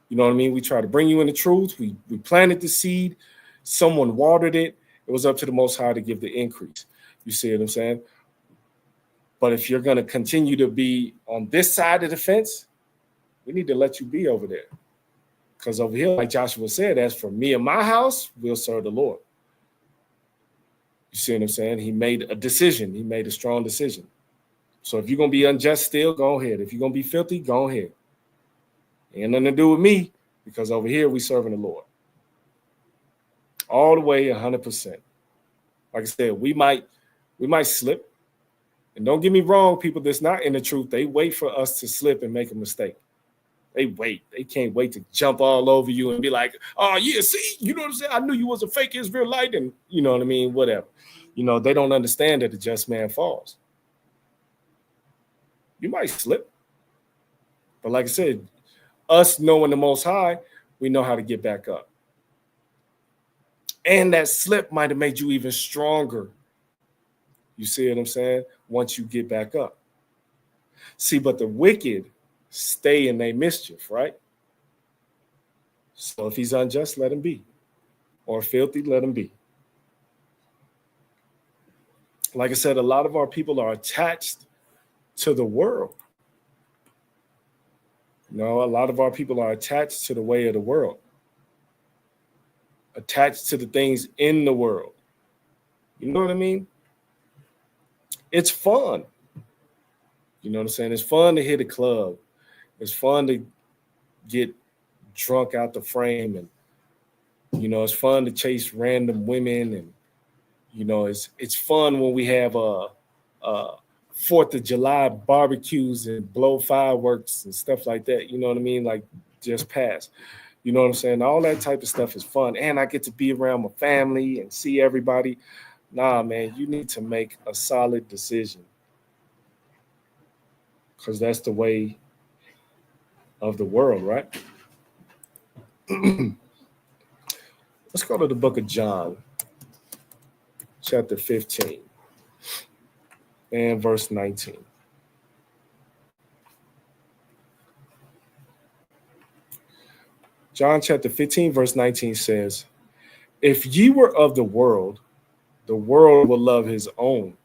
You know what I mean? We tried to bring you in the truth. We planted the seed. Someone watered it. It was up to the Most High to give the increase. You see what I'm saying? But if you're going to continue to be on this side of the fence, we need to let you be over there. Because over here, like Joshua said, as for me and my house, we'll serve the Lord. You see what I'm saying? He made a decision. He made a strong decision. So if you're going to be unjust still, go ahead. If you're going to be filthy, go ahead. Ain't nothing to do with me, because over here, we serving the Lord. All the way 100%. Like I said, we might slip. And don't get me wrong, people that's not in the truth, they wait for us to slip and make a mistake. They wait. They can't wait to jump all over you and be like, oh, yeah, see, you know what I'm saying? I knew you was a fake Israelite, and you know what I mean? Whatever. You know, they don't understand that the just man falls. You might slip. But like I said, us knowing the Most High, we know how to get back up. And that slip might have made you even stronger. You see what I'm saying? Once you get back up. See, but the wicked stay in their mischief, right? So if he's unjust, let him be. Or filthy, let him be. Like I said, a lot of our people are attached to the world. A lot of our people are attached to the way of the world. Attached to the things in the world. You know what I mean? It's fun. You know what I'm saying? It's fun to hit a club. It's fun to get drunk out the frame, and it's fun to chase random women, and it's fun when we have a 4th of July barbecues and blow fireworks and stuff like that. You know what I mean? Like just pass. You know what I'm saying? All that type of stuff is fun, and I get to be around my family and see everybody. Nah, man, you need to make a solid decision, because that's the way of the world, right? Let's go to the book of John, chapter 15 and verse 19. John chapter 15, verse 19 says, "If ye were of the world will love his own.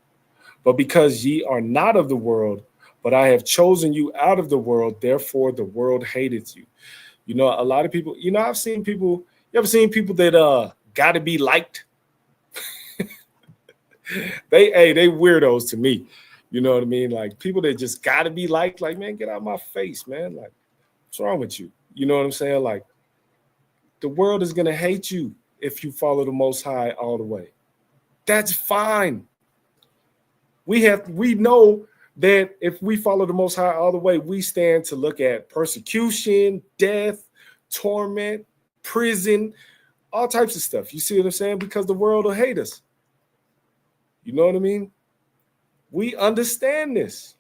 But because ye are not of the world, but I have chosen you out of the world, therefore the world hateth you." A lot of people, I've seen people, you ever seen people that got to be liked? They weirdos to me. You know what I mean? Like people that just got to be liked, like, man, get out of my face, man. Like, what's wrong with you? You know what I'm saying? Like, the world is going to hate you if you follow the Most High all the way. That's fine. We know that if we follow the Most High all the way, we stand to look at persecution, death, torment, prison, all types of stuff. You see what I'm saying? Because the world will hate us. You know what I mean? We understand this.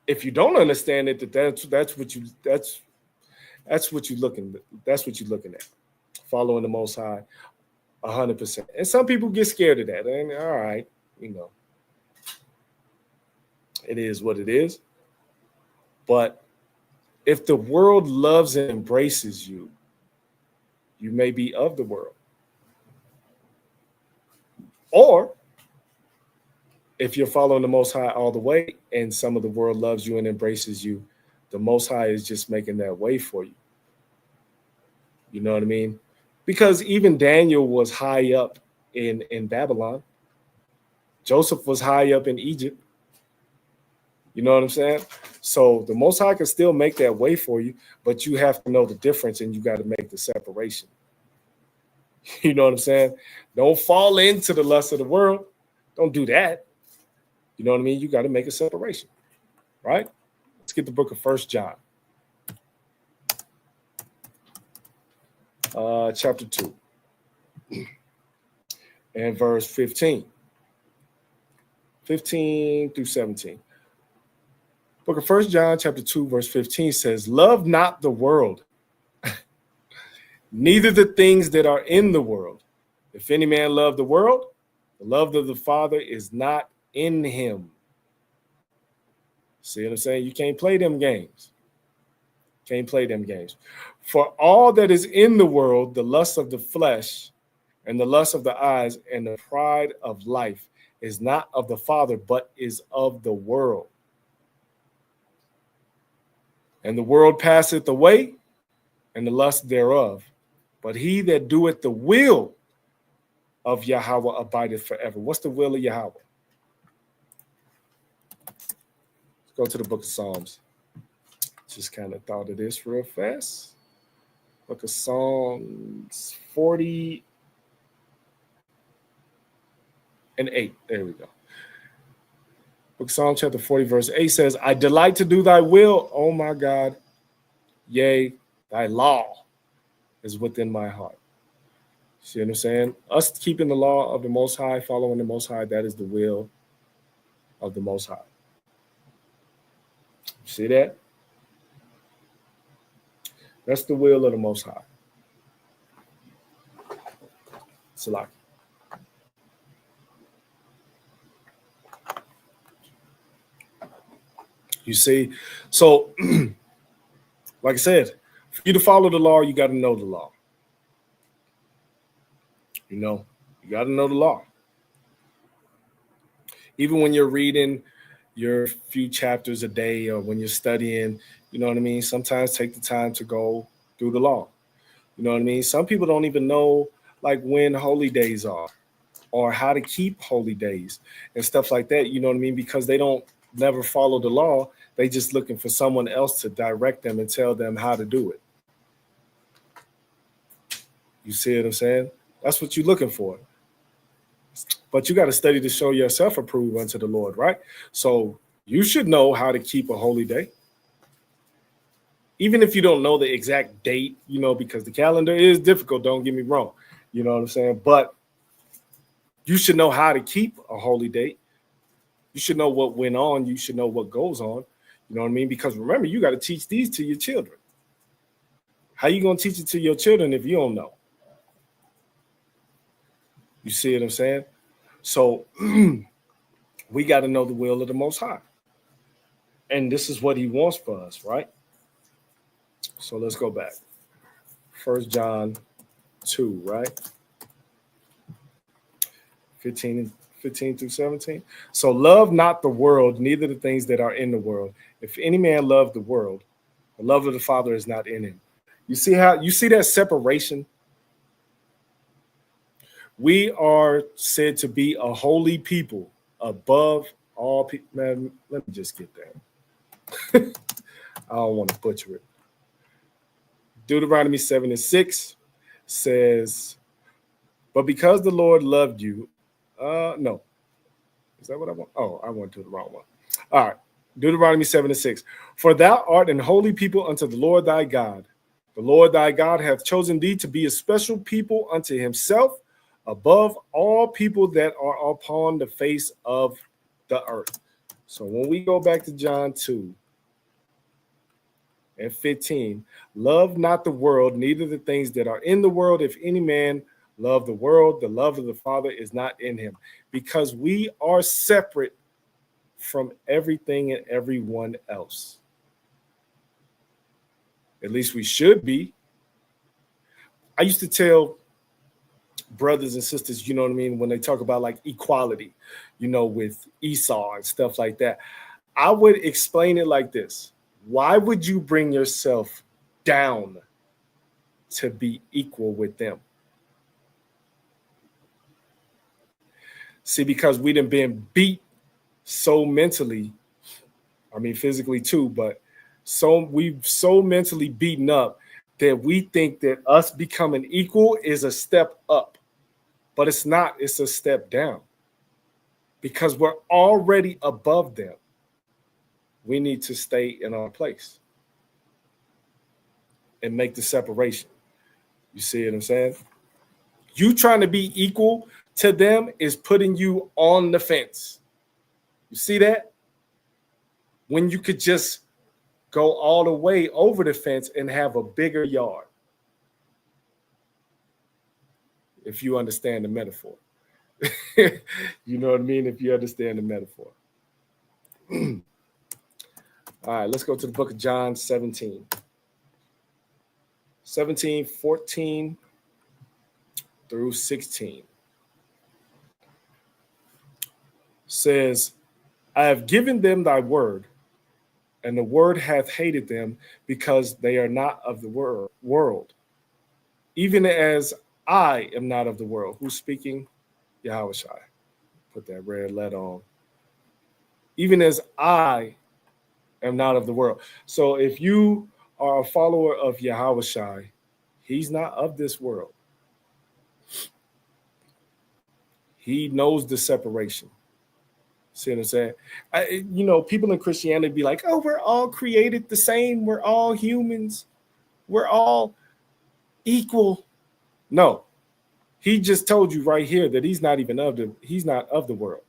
If you don't understand it, that's what you're looking at. Following the Most High 100%. And some people get scared of that. And all right, it is what it is. But if the world loves and embraces you, you may be of the world. Or if you're following the Most High all the way and some of the world loves you and embraces you, the Most High is just making that way for you. You know what I mean? Because even Daniel was high up in Babylon. Joseph was high up in Egypt. You know what I'm saying? So the Most High can still make that way for you, but you have to know the difference and you got to make the separation. You know what I'm saying? Don't fall into the lust of the world. Don't do that. You know what I mean? You got to make a separation, right? Let's get the book of 1 John. Chapter 2 and verse 15 through 17. Book of 1 John chapter 2 verse 15 says, "Love not the world, neither the things that are in the world. If any man love the world, the love of the Father is not in him." See what I'm saying? You can't play them games. Can't play them games. "For all that is in the world, the lust of the flesh and the lust of the eyes and the pride of life is not of the Father, but is of the world. And the world passeth away, and the lust thereof. But he that doeth the will of Yahweh abideth forever." What's the will of Yahweh? Let's go to the book of Psalms. Just kind of thought of this real fast. Book of Psalms 40 and 8. There we go. Book of Psalm chapter 40, verse 8 says, "I delight to do thy will, O my God. Yea, thy law is within my heart." See what I'm saying? Us keeping the law of the Most High, following the Most High, that is the will of the Most High. See that? That's the will of the Most High. Salaki. You see? So, like I said, for you to follow the law, you got to know the law. You got to know the law. Even when you're reading your few chapters a day or when you're studying, you know what I mean? Sometimes take the time to go through the law. You know what I mean? Some people don't even know like when holy days are or how to keep holy days and stuff like that. You know what I mean? Because they don't never follow the law. They just looking for someone else to direct them and tell them how to do it. You see what I'm saying? That's what you're looking for. But you got to study to show yourself approved unto the Lord, right? So you should know how to keep a holy day. Even if you don't know the exact date, because the calendar is difficult, don't get me wrong. You know what I'm saying? But you should know how to keep a holy date. You should know what went on. You should know what goes on. You know what I mean? Because remember, you got to teach these to your children. How you going to teach it to your children if you don't know? You see what I'm saying? So we got to know the will of the Most High. And this is what he wants for us, right? So let's go back. 1 John 2, right? 15 through 17. So love not the world, neither the things that are in the world. If any man love the world, the love of the Father is not in him. You see that separation? We are said to be a holy people above all people. Man, let me just get that. I don't want to butcher it. Deuteronomy 7:6 says, but because the Lord loved you, no. Is that what I want? Oh, I went to the wrong one. All right. Deuteronomy 7:6. For thou art an holy people unto the Lord thy God. The Lord thy God hath chosen thee to be a special people unto himself, above all people that are upon the face of the earth. So when we go back to John 2 and 15, love not the world, neither the things that are in the world. If any man love the world, the love of the Father is not in him. Because we are separate from everything and everyone else. At least we should be. I used to tell brothers and sisters, you know what I mean, when they talk about like equality, with Esau and stuff like that, I would explain it like this. Why would you bring yourself down to be equal with them? See, because we done been beat so mentally, I mean physically too, but we've so mentally beaten up that we think that us becoming equal is a step up. But it's not, it's a step down. Because we're already above them. We need to stay in our place and make the separation. You see what I'm saying? You trying to be equal to them is putting you on the fence. You see that? When you could just go all the way over the fence and have a bigger yard. If you understand the metaphor. You know what I mean? If you understand the metaphor. All right, let's go to the book of John 17. 14 through 16. Says, I have given them thy word, and the word hath hated them, because they are not of the world, even as I am not of the world. Who's speaking? Yahushua. Put that red letter on. Even as I am not of the world. So if you are a follower of Yahushua, he's not of this world. He knows the separation. See what I'm saying? People in Christianity be like, oh, we're all created the same. We're all humans. We're all equal. No, he just told you right here that he's not of the world.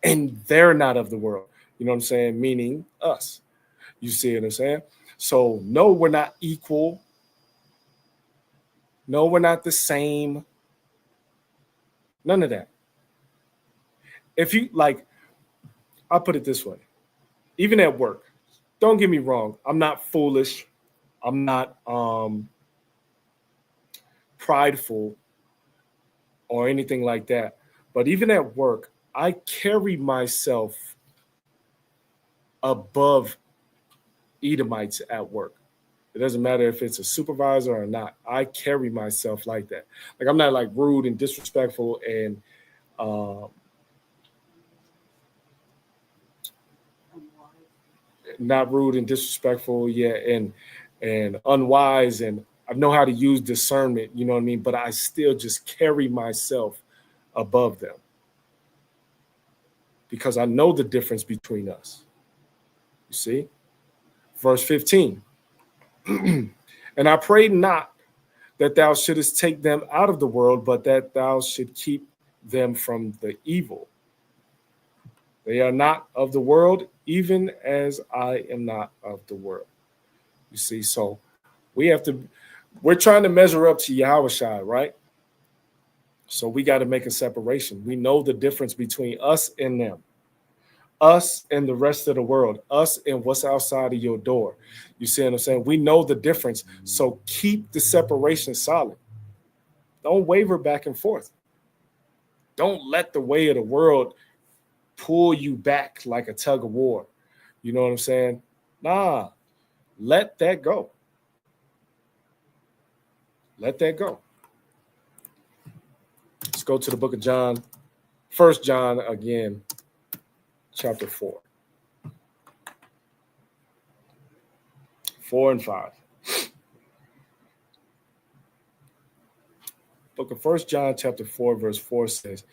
and they're not of the world. You know what I'm saying? Meaning us. You see what I'm saying? So, no, we're not equal. No, we're not the same. None of that. If you like, I'll put it this way. Even at work, don't get me wrong. I'm not foolish. I'm not prideful or anything like that. But even at work, I carry myself above Edomites at work. It doesn't matter if it's a supervisor or not. I carry myself like that. Like, I'm not like rude and disrespectful and not rude and disrespectful, yeah, and unwise, and I know how to use discernment, you know what I mean? But I still just carry myself above them because I know the difference between us. You see? Verse 15. And I pray not that thou shouldest take them out of the world, but that thou should keep them from the evil. They are not of the world, even as I am not of the world. You see, so we're trying to measure up to Yahushua, right? So we got to make a separation. We know the difference between us and them, us and the rest of the world, us and what's outside of your door. You see what I'm saying? We know the difference. So keep the separation solid. Don't waver back and forth. Don't let the way of the world pull you back like a tug of war. You know what I'm saying? Nah, let that go. Let that go. Let's go to the book of John. 1 John again, chapter 4. 4 and 5. Book of 1 John chapter 4, verse 4 says,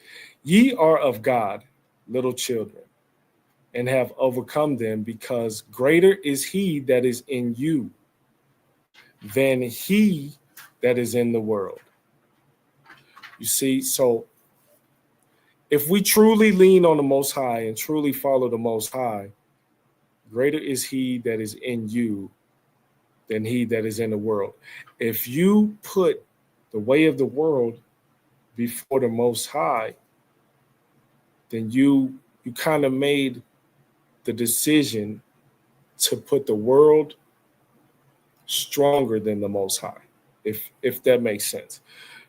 Ye are of God, little children, and have overcome them, because greater is he that is in you than he that is in the world. You see, so if we truly lean on the Most High and truly follow the Most High, greater is he that is in you than he that is in the world. If you put the way of the world before the Most High, then you kind of made the decision to put the world stronger than the Most High, if that makes sense.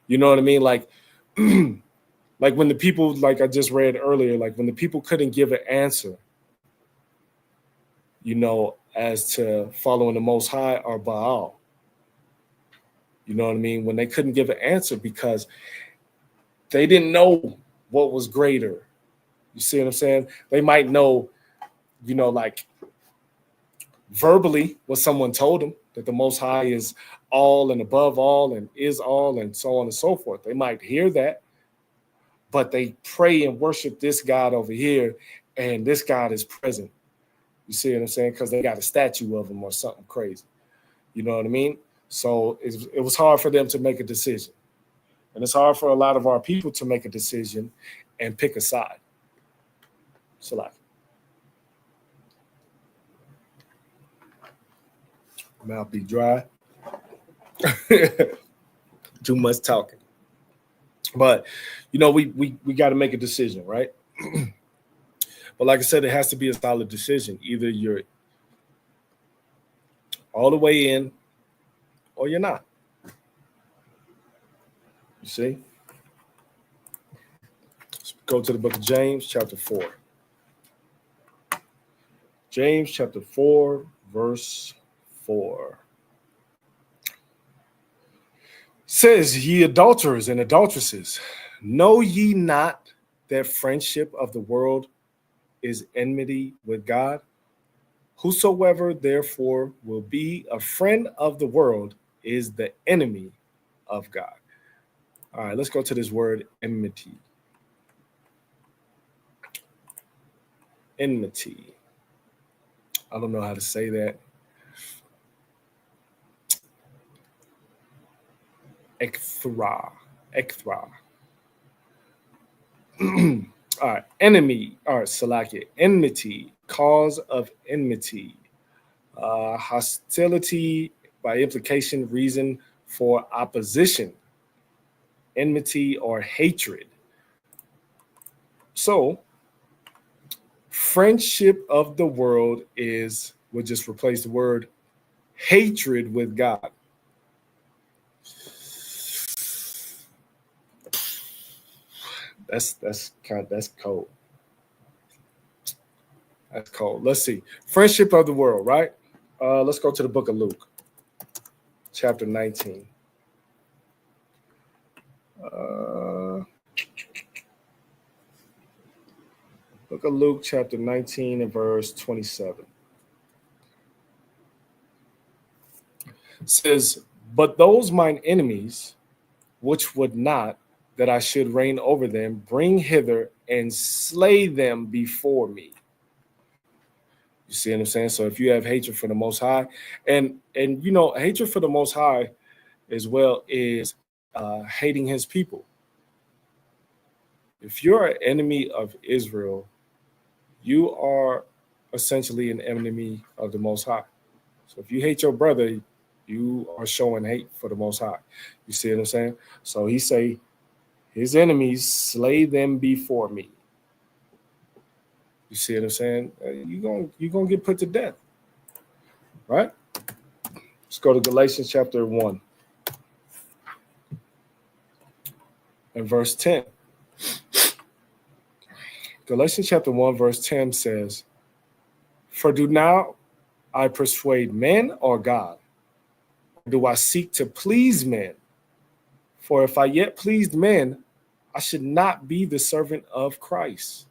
You know what I mean? Like, like when the people, like I just read earlier, like when the people couldn't give an answer, you know, as to following the Most High or Baal. You know what I mean? When they couldn't give an answer because they didn't know what was greater. You see what I'm saying? They might know, you know, like verbally what someone told them, that the Most High is all and above all and is all and so on and so forth. They might hear that, but they pray and worship this God over here, and this God is present. You see what I'm saying? Because they got a statue of him or something crazy. You know what I mean? So it was hard for them to make a decision. And it's hard for a lot of our people to make a decision and pick a side. So like, mouth be dry. Too much talking. But, you know, we got to make a decision, right? But like I said, it has to be a solid decision. Either you're all the way in or you're not. You see? Let's go to the book of James, chapter 4. James, chapter 4, verse 4. Says, Ye adulterers and adulteresses, know ye not that friendship of the world is enmity with God? Whosoever therefore will be a friend of the world is the enemy of God. All right, let's go to this word enmity. Enmity. I don't know how to say that. Ekthra. All right, enemy. All right, Salakia. Enmity, cause of enmity, hostility, by implication, reason for opposition, enmity or hatred. So, friendship of the world is, we'll just replace the word hatred with God. That's cold. That's cold. Let's see. Friendship of the world, right? Let's go to the book of Luke, chapter 19. Book of Luke, chapter 19 and verse 27. It says, but those mine enemies, which would not that I should reign over them, bring hither and slay them before me. You see what I'm saying? So if you have hatred for the Most High, and you know, hatred for the Most High as well is hating his people. If you're an enemy of Israel, you are essentially an enemy of the Most High. So if you hate your brother, you are showing hate for the Most High. You see what I'm saying? So he say, his enemies slay them before me. You see what I'm saying? You're gonna get put to death, right? Let's go to Galatians chapter 1 and verse 10. Galatians chapter 1 verse 10 says, for do now I persuade men or God? Do I seek to please men? For if I yet pleased men, I should not be the servant of Christ.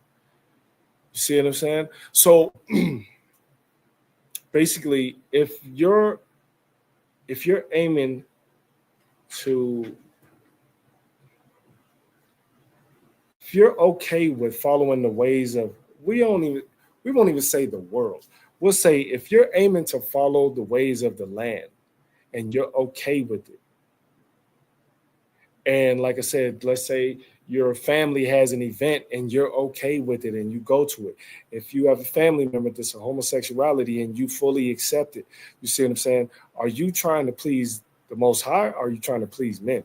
You see what I'm saying? So basically, if you're aiming to, if you're okay with following the ways of, we won't even say the world. We'll say if you're aiming to follow the ways of the land and you're okay with it. And like I said, let's say your family has an event and you're okay with it and you go to it. If you have a family member that's a homosexuality and you fully accept it, you see what I'm saying? Are you trying to please the Most High or are you trying to please men?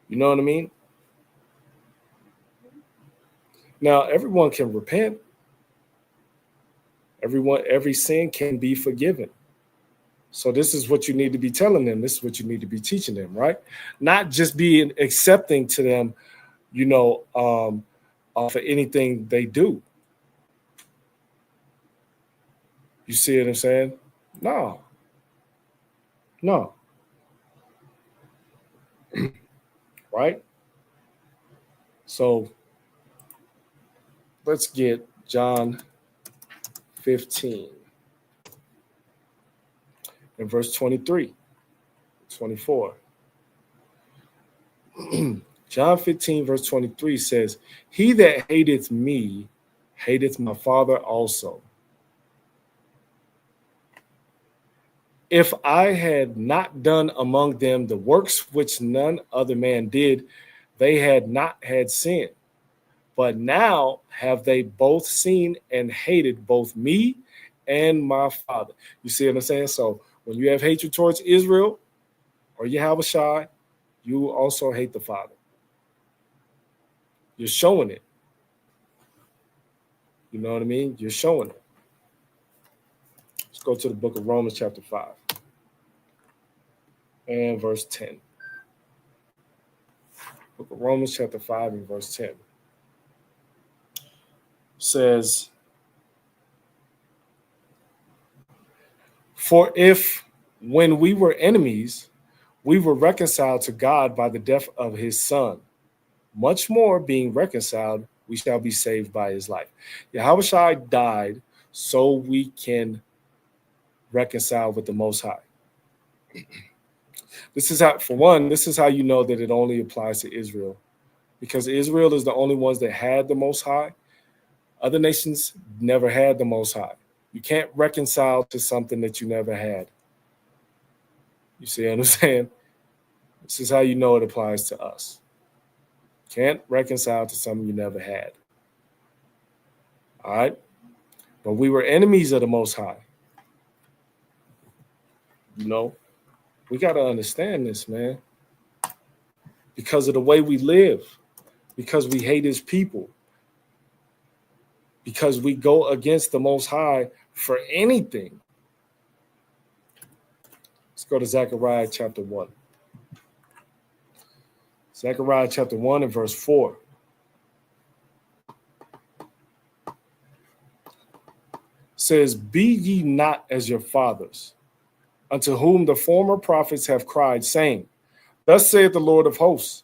You know what I mean? Now, everyone can repent. Every sin can be forgiven. So this is what you need to be telling them. This is what you need to be teaching them, right? Not just being accepting to them, you know, for anything they do. You see what I'm saying? No. Right? So let's get John 15. In verse 23, 24. John 15, verse 23 says, he that hateth me, hateth my Father also. If I had not done among them the works which none other man did, they had not had sin. But now have they both seen and hated both me and my Father. You see what I'm saying? So when you have hatred towards Israel or Yahushua, you also hate the Father. You're showing it. You know what I mean? You're showing it. Let's go to the book of Romans chapter 5 and verse 10. Book of Romans chapter 5 and verse 10 says, for if when we were enemies, we were reconciled to God by the death of his son, much more being reconciled, we shall be saved by his life. Yahushua died so we can reconcile with the Most High. This is how, for one, this is how you know that it only applies to Israel, because Israel is the only ones that had the Most High. Other nations never had the Most High. You can't reconcile to something that you never had. You see what I'm saying? This is how you know it applies to us. Can't reconcile to something you never had. All right? But we were enemies of the Most High. You know, we got to understand this, man. Because of the way we live, because we hate his people, because we go against the Most High for anything. Let's go to Zechariah chapter 1. Zechariah chapter 1 and verse 4. Says, be ye not as your fathers, unto whom the former prophets have cried, saying, thus saith the Lord of hosts,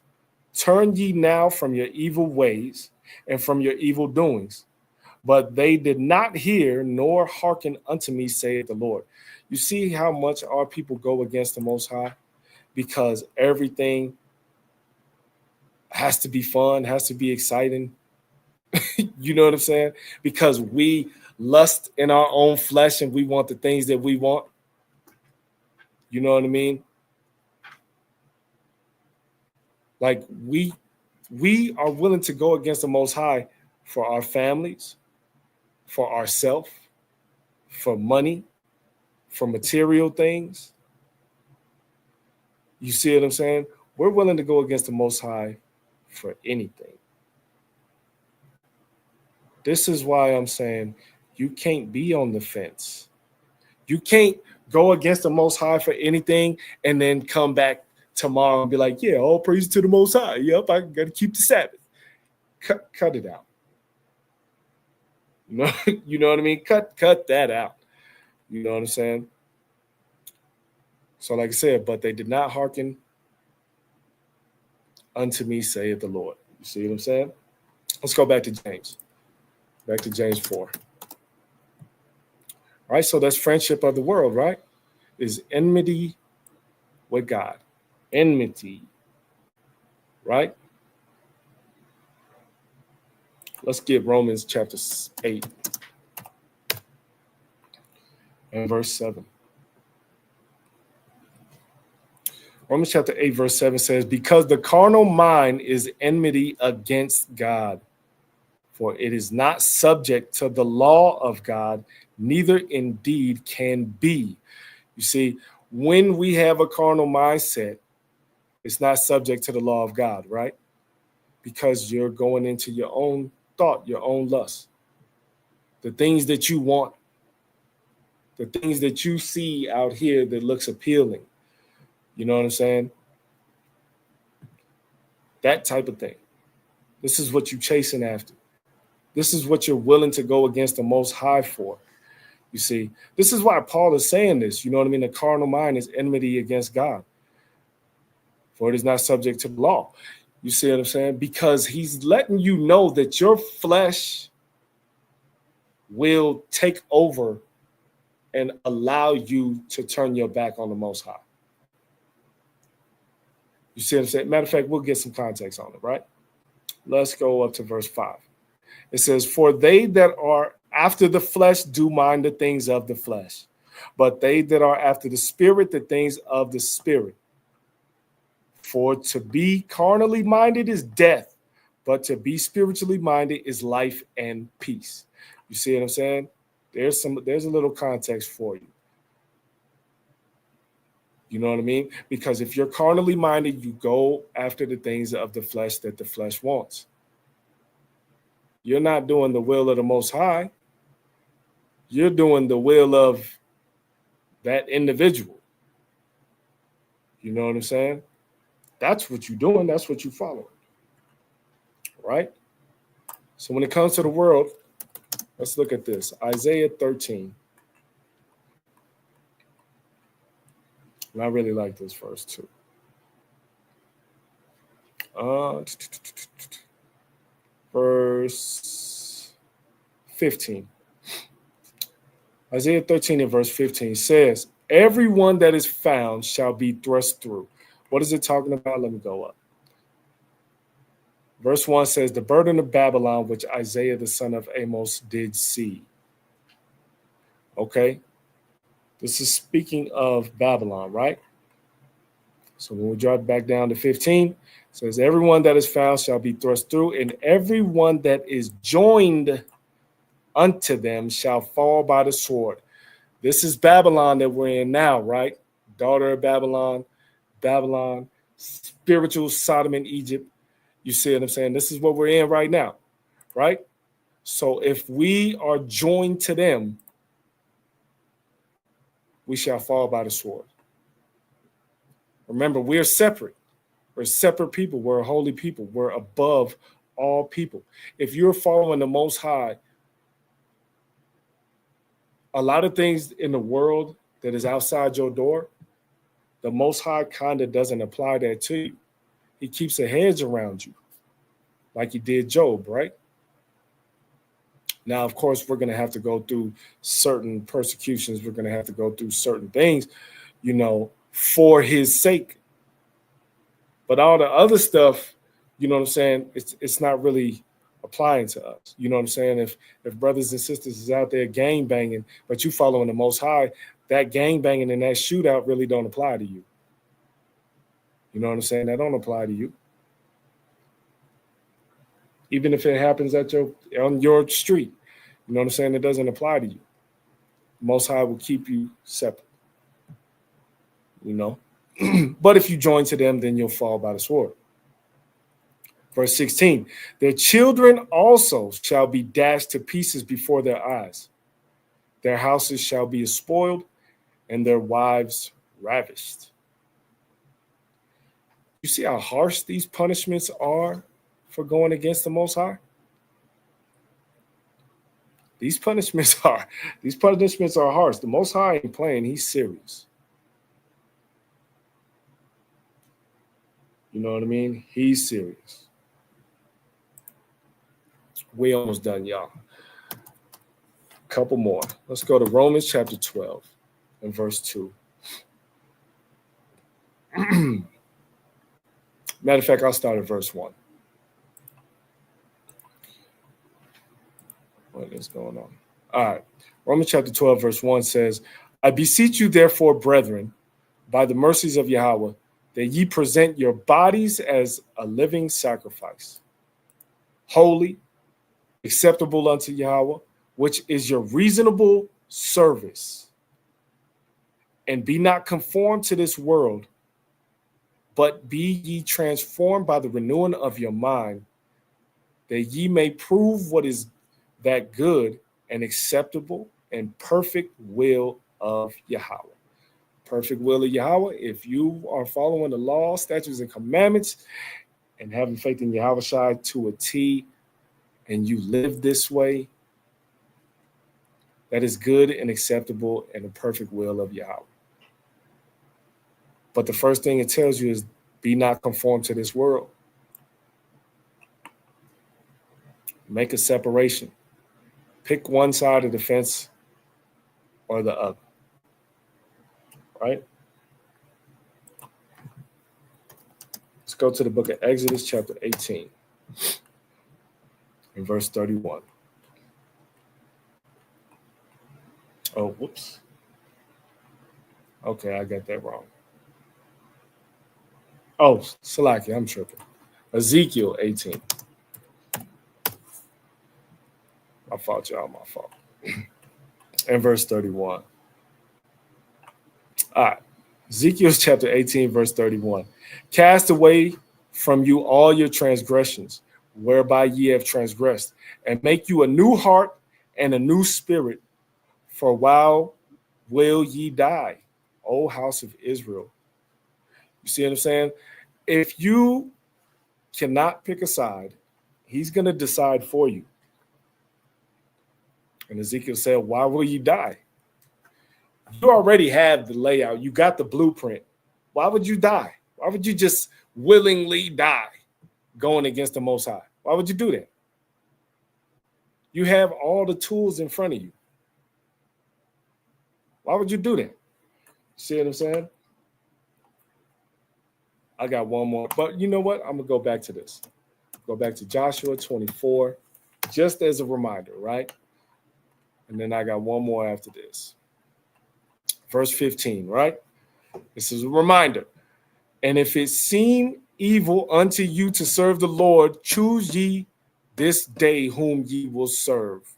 turn ye now from your evil ways and from your evil doings. But they did not hear nor hearken unto me, saith the Lord. You see how much our people go against the Most High? Because everything has to be fun, has to be exciting. You know what I'm saying? Because we lust in our own flesh and we want the things that we want. You know what I mean? Like we are willing to go against the Most High for our families, for ourselves, for money, for material things. You see what I'm saying? We're willing to go against the Most High for anything. This is why I'm saying you can't be on the fence. You can't go against the Most High for anything and then come back tomorrow and be like, yeah, all praise to the Most High. Yep, I got to keep the Sabbath. Cut it out. You know what I mean? Cut that out. You know what I'm saying? So like I said, but they did not hearken unto me, saith the Lord. You see what I'm saying? Let's go back to James. Back to James 4. All right, so that's friendship of the world, right? Is enmity with God. Enmity, right? Let's get Romans chapter 8 and verse 7. Romans chapter 8, verse 7 says, because the carnal mind is enmity against God, for it is not subject to the law of God, neither indeed can be. You see, when we have a carnal mindset, it's not subject to the law of God, right? Because you're going into your own thought, your own lust. The things that you want, the things that you see out here that looks appealing. You know what I'm saying? That type of thing. This is what you're chasing after. This is what you're willing to go against the Most High for. You see, this is why Paul is saying this. You know what I mean? The carnal mind is enmity against God, for it is not subject to the law. You see what I'm saying? Because he's letting you know that your flesh will take over and allow you to turn your back on the Most High. You see what I'm saying? Matter of fact, we'll get some context on it, right? Let's go up to verse 5. It says, for they that are after the flesh do mind the things of the flesh, but they that are after the Spirit, the things of the Spirit. For to be carnally minded is death, but to be spiritually minded is life and peace. You see what I'm saying? There's a little context for you. You know what I mean? Because if you're carnally minded, you go after the things of the flesh that the flesh wants. You're not doing the will of the Most High. You're doing the will of that individual. You know what I'm saying? That's what you're doing. That's what you follow. Right? So when it comes to the world, let's look at this. Isaiah 13. And I really like this verse too. Verse 15. Isaiah 13 and verse 15 says, everyone that is found shall be thrust through. What is it talking about? Let me go up. Verse 1 says, the burden of Babylon, which Isaiah the son of Amos did see. Okay? This is speaking of Babylon, right? So when we drop back down to 15, it says, everyone that is found shall be thrust through, and everyone that is joined unto them shall fall by the sword. This is Babylon that we're in now, right? Daughter of Babylon, Babylon, spiritual Sodom and Egypt. You see what I'm saying? This is what we're in right now, right? So if we are joined to them, we shall fall by the sword. Remember, we're separate. We're separate people. We're a holy people. We're above all people. If you're following the Most High, a lot of things in the world that is outside your door, the Most High kind of doesn't apply that to you. He keeps a hedge around you, like he did Job, right? Now, of course, we're going to have to go through certain persecutions. We're going to have to go through certain things, for his sake. But all the other stuff, you know what I'm saying, it's not really applying to us. You know what I'm saying? If brothers and sisters is out there gang banging, but you following the Most High, that gang banging and that shootout really don't apply to you. You know what I'm saying? That don't apply to you. Even if it happens on your street, you know what I'm saying? It doesn't apply to you. Most High will keep you separate. But if you join to them, then you'll fall by the sword. Verse 16, their children also shall be dashed to pieces before their eyes. Their houses shall be spoiled and their wives ravished. You see how harsh these punishments are for going against the Most High? These punishments are harsh. The Most High ain't playing, he's serious. You know what I mean? He's serious. We almost done, y'all. Couple more. Let's go to Romans chapter 12 and verse 2. Matter of fact, I'll start at verse 1. What is going on? All right. Romans chapter 12, verse 1 says, I beseech you, therefore, brethren, by the mercies of Yahweh, that ye present your bodies as a living sacrifice, holy, acceptable unto Yahweh, which is your reasonable service. And be not conformed to this world, but be ye transformed by the renewing of your mind, that ye may prove what is that good and acceptable and perfect will of Yahweh. Perfect will of Yahweh. If you are following the law, statutes, and commandments and having faith in Yahweh Shai to a T, and you live this way, that is good and acceptable and the perfect will of Yahweh. But the first thing it tells you is be not conformed to this world. Make a separation. Pick one side of the fence or the other. Right? Let's go to the book of Exodus, chapter 18, and verse 31. Oh, whoops. Okay, I got that wrong. Oh, Salaki, I'm tripping. Ezekiel 18. My fault, y'all, my fault. And verse 31. All right. Ezekiel chapter 18, verse 31. Cast away from you all your transgressions, whereby ye have transgressed, and make you a new heart and a new spirit. For a while will ye die, O house of Israel. You see what I'm saying? If you cannot pick a side, he's going to decide for you. And Ezekiel said, why will you die? You already have the layout. You got the blueprint. Why would you die? Why would you just willingly die going against the Most High? Why would you do that? You have all the tools in front of you. Why would you do that? See what I'm saying? I got one more. But you know what? I'm going to go back to this. Go back to Joshua 24, just as a reminder, right? And then I got one more after this. Verse 15, right? This is a reminder. And if it seem evil unto you to serve the Lord, choose ye this day whom ye will serve,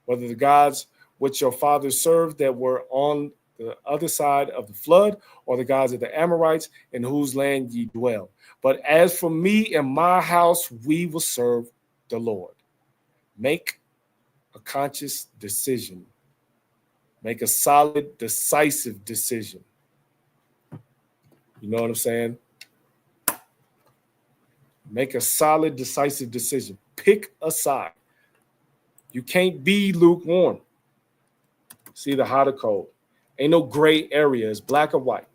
whether the gods which your fathers served that were on the other side of the flood, or the gods of the Amorites in whose land ye dwell. But as for me and my house, we will serve the Lord. Make a conscious decision. Make a solid, decisive decision. You know what I'm saying? Make a solid, decisive decision. Pick a side. You can't be lukewarm. It's either hot or cold. Ain't no gray area. It's black or white.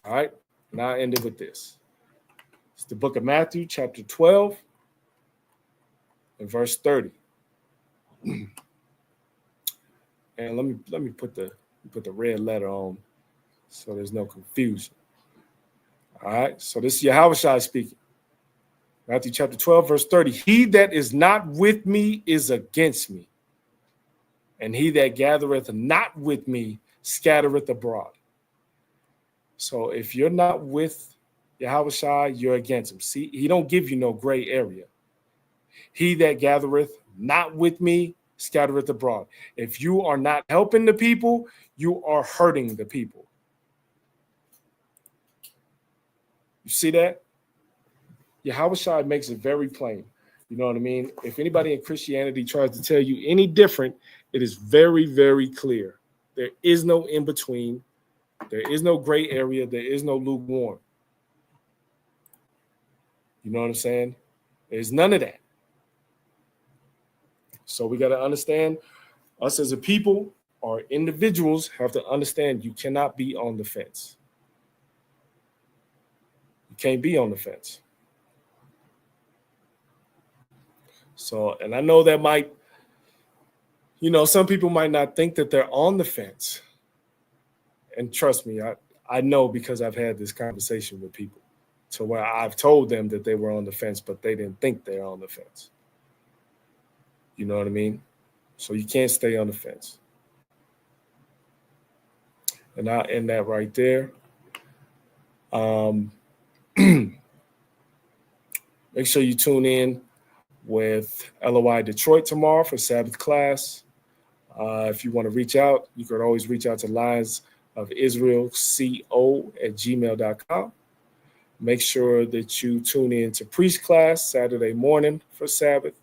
All right? Now I end it with this. It's the book of Matthew, chapter 12, and verse 30. And let me put the red letter on so there's no confusion. All right, so this is Yahushua speaking. Matthew chapter 12, verse 30. He that is not with me is against me, and he that gathereth not with me scattereth abroad. So if you're not with Yahushua, you're against him. See, he don't give you no gray area. He that gathereth not with me scattereth abroad. If you are not helping the people, you are hurting the people. You see that? Yahushua makes it very plain. You know what I mean? If anybody in Christianity tries to tell you any different, it is very, very clear. There is no in between. There is no gray area. There is no lukewarm. You know what I'm saying? There's none of that. So we got to understand, us as a people or individuals have to understand you cannot be on the fence. You can't be on the fence. So, and I know that might, some people might not think that they're on the fence. And trust me, I know because I've had this conversation with people to where I've told them that they were on the fence, but they didn't think they're on the fence. You know what I mean? So you can't stay on the fence. And I'll end that right there. Make sure you tune in with LOI Detroit tomorrow for Sabbath class. If you want to reach out, you can always reach out to lionsofisraelco@gmail.com. Make sure that you tune in to Priest class Saturday morning for Sabbath.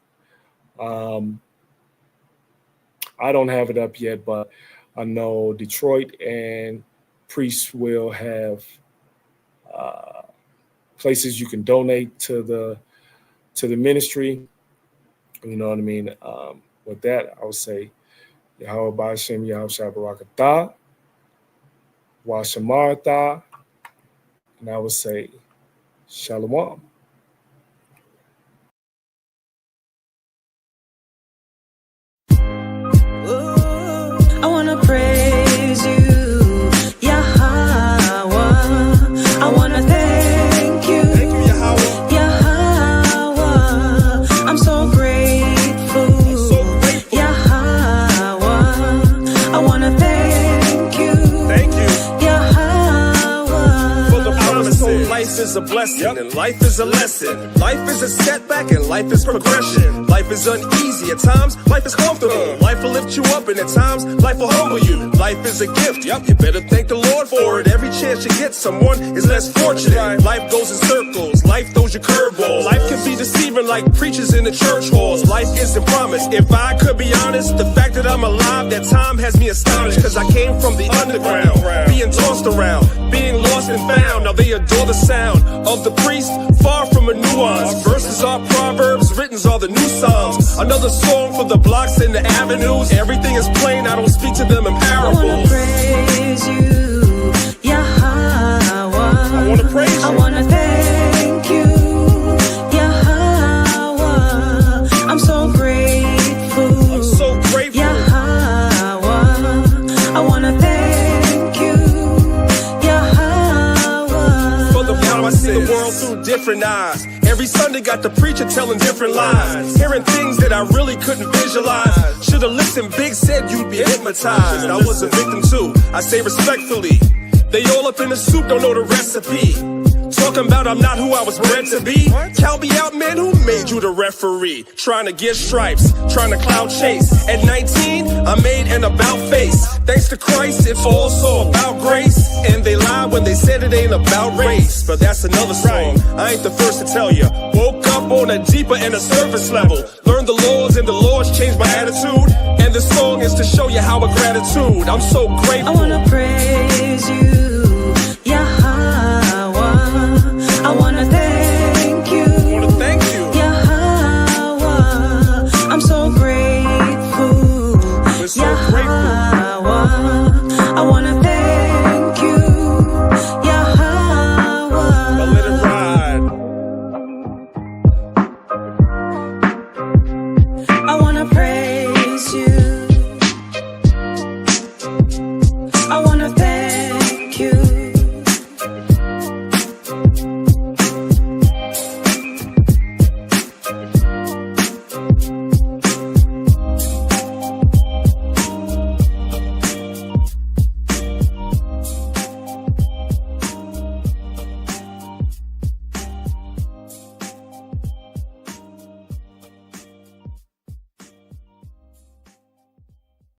I don't have it up yet, but I know Detroit and Priest will have places you can donate to the ministry. You know what I mean? With that, I would say Yahweh Ba'ashem Yahushua Barakatah, Washamartha, and I would say Shalom. I wanna praise you, Yahweh. I wanna thank you, Yahweh. I'm so grateful, Yahweh. I wanna thank you, Yahweh. For the promises. Life is a blessing and life is a lesson. Life is a setback and life is progression. Life is uneasy at times, life is comfortable. Life will lift you up and at times, life will humble you. Life is a gift, you better thank the Lord for it. Every chance you get, someone is less fortunate. Life goes in circles, life throws you curveballs. Life can be deceiving like preachers in the church halls. Life isn't promised. If I could be honest, the fact that I'm alive, that time has me astonished. Cause I came from the underground, being tossed around, being lost and found. Now they adore the sound of the priest, far from a nuance. Verses are proverbs, written's are the new songs. Another song for the blocks and the avenues. Everything is plain, I don't speak to them in I wanna parables. praise you, Yahweh. I wanna praise you. I wanna thank you, Yahweh. I'm so grateful, I'm so grateful. Yahweh. I wanna thank you, Yahweh. For the power, I see the world through different eyes. Every Sunday got the preacher telling different lies, hearing things that I really couldn't visualize. Should've listened, Big said you'd be hypnotized. I was a victim too, I say respectfully. They all up in the soup, don't know the recipe. Talking about I'm not who I was bred to be. Count me out, man, who made you the referee? Trying to get stripes, trying to cloud chase. At 19, I made an about face. Thanks to Christ, it's also about grace. And they lied when they said it ain't about race. But that's another song, I ain't the first to tell you. Woke up on a deeper and a surface level. Learned the laws and the laws changed my attitude. And this song is to show you how a gratitude. I'm so grateful. I wanna praise you.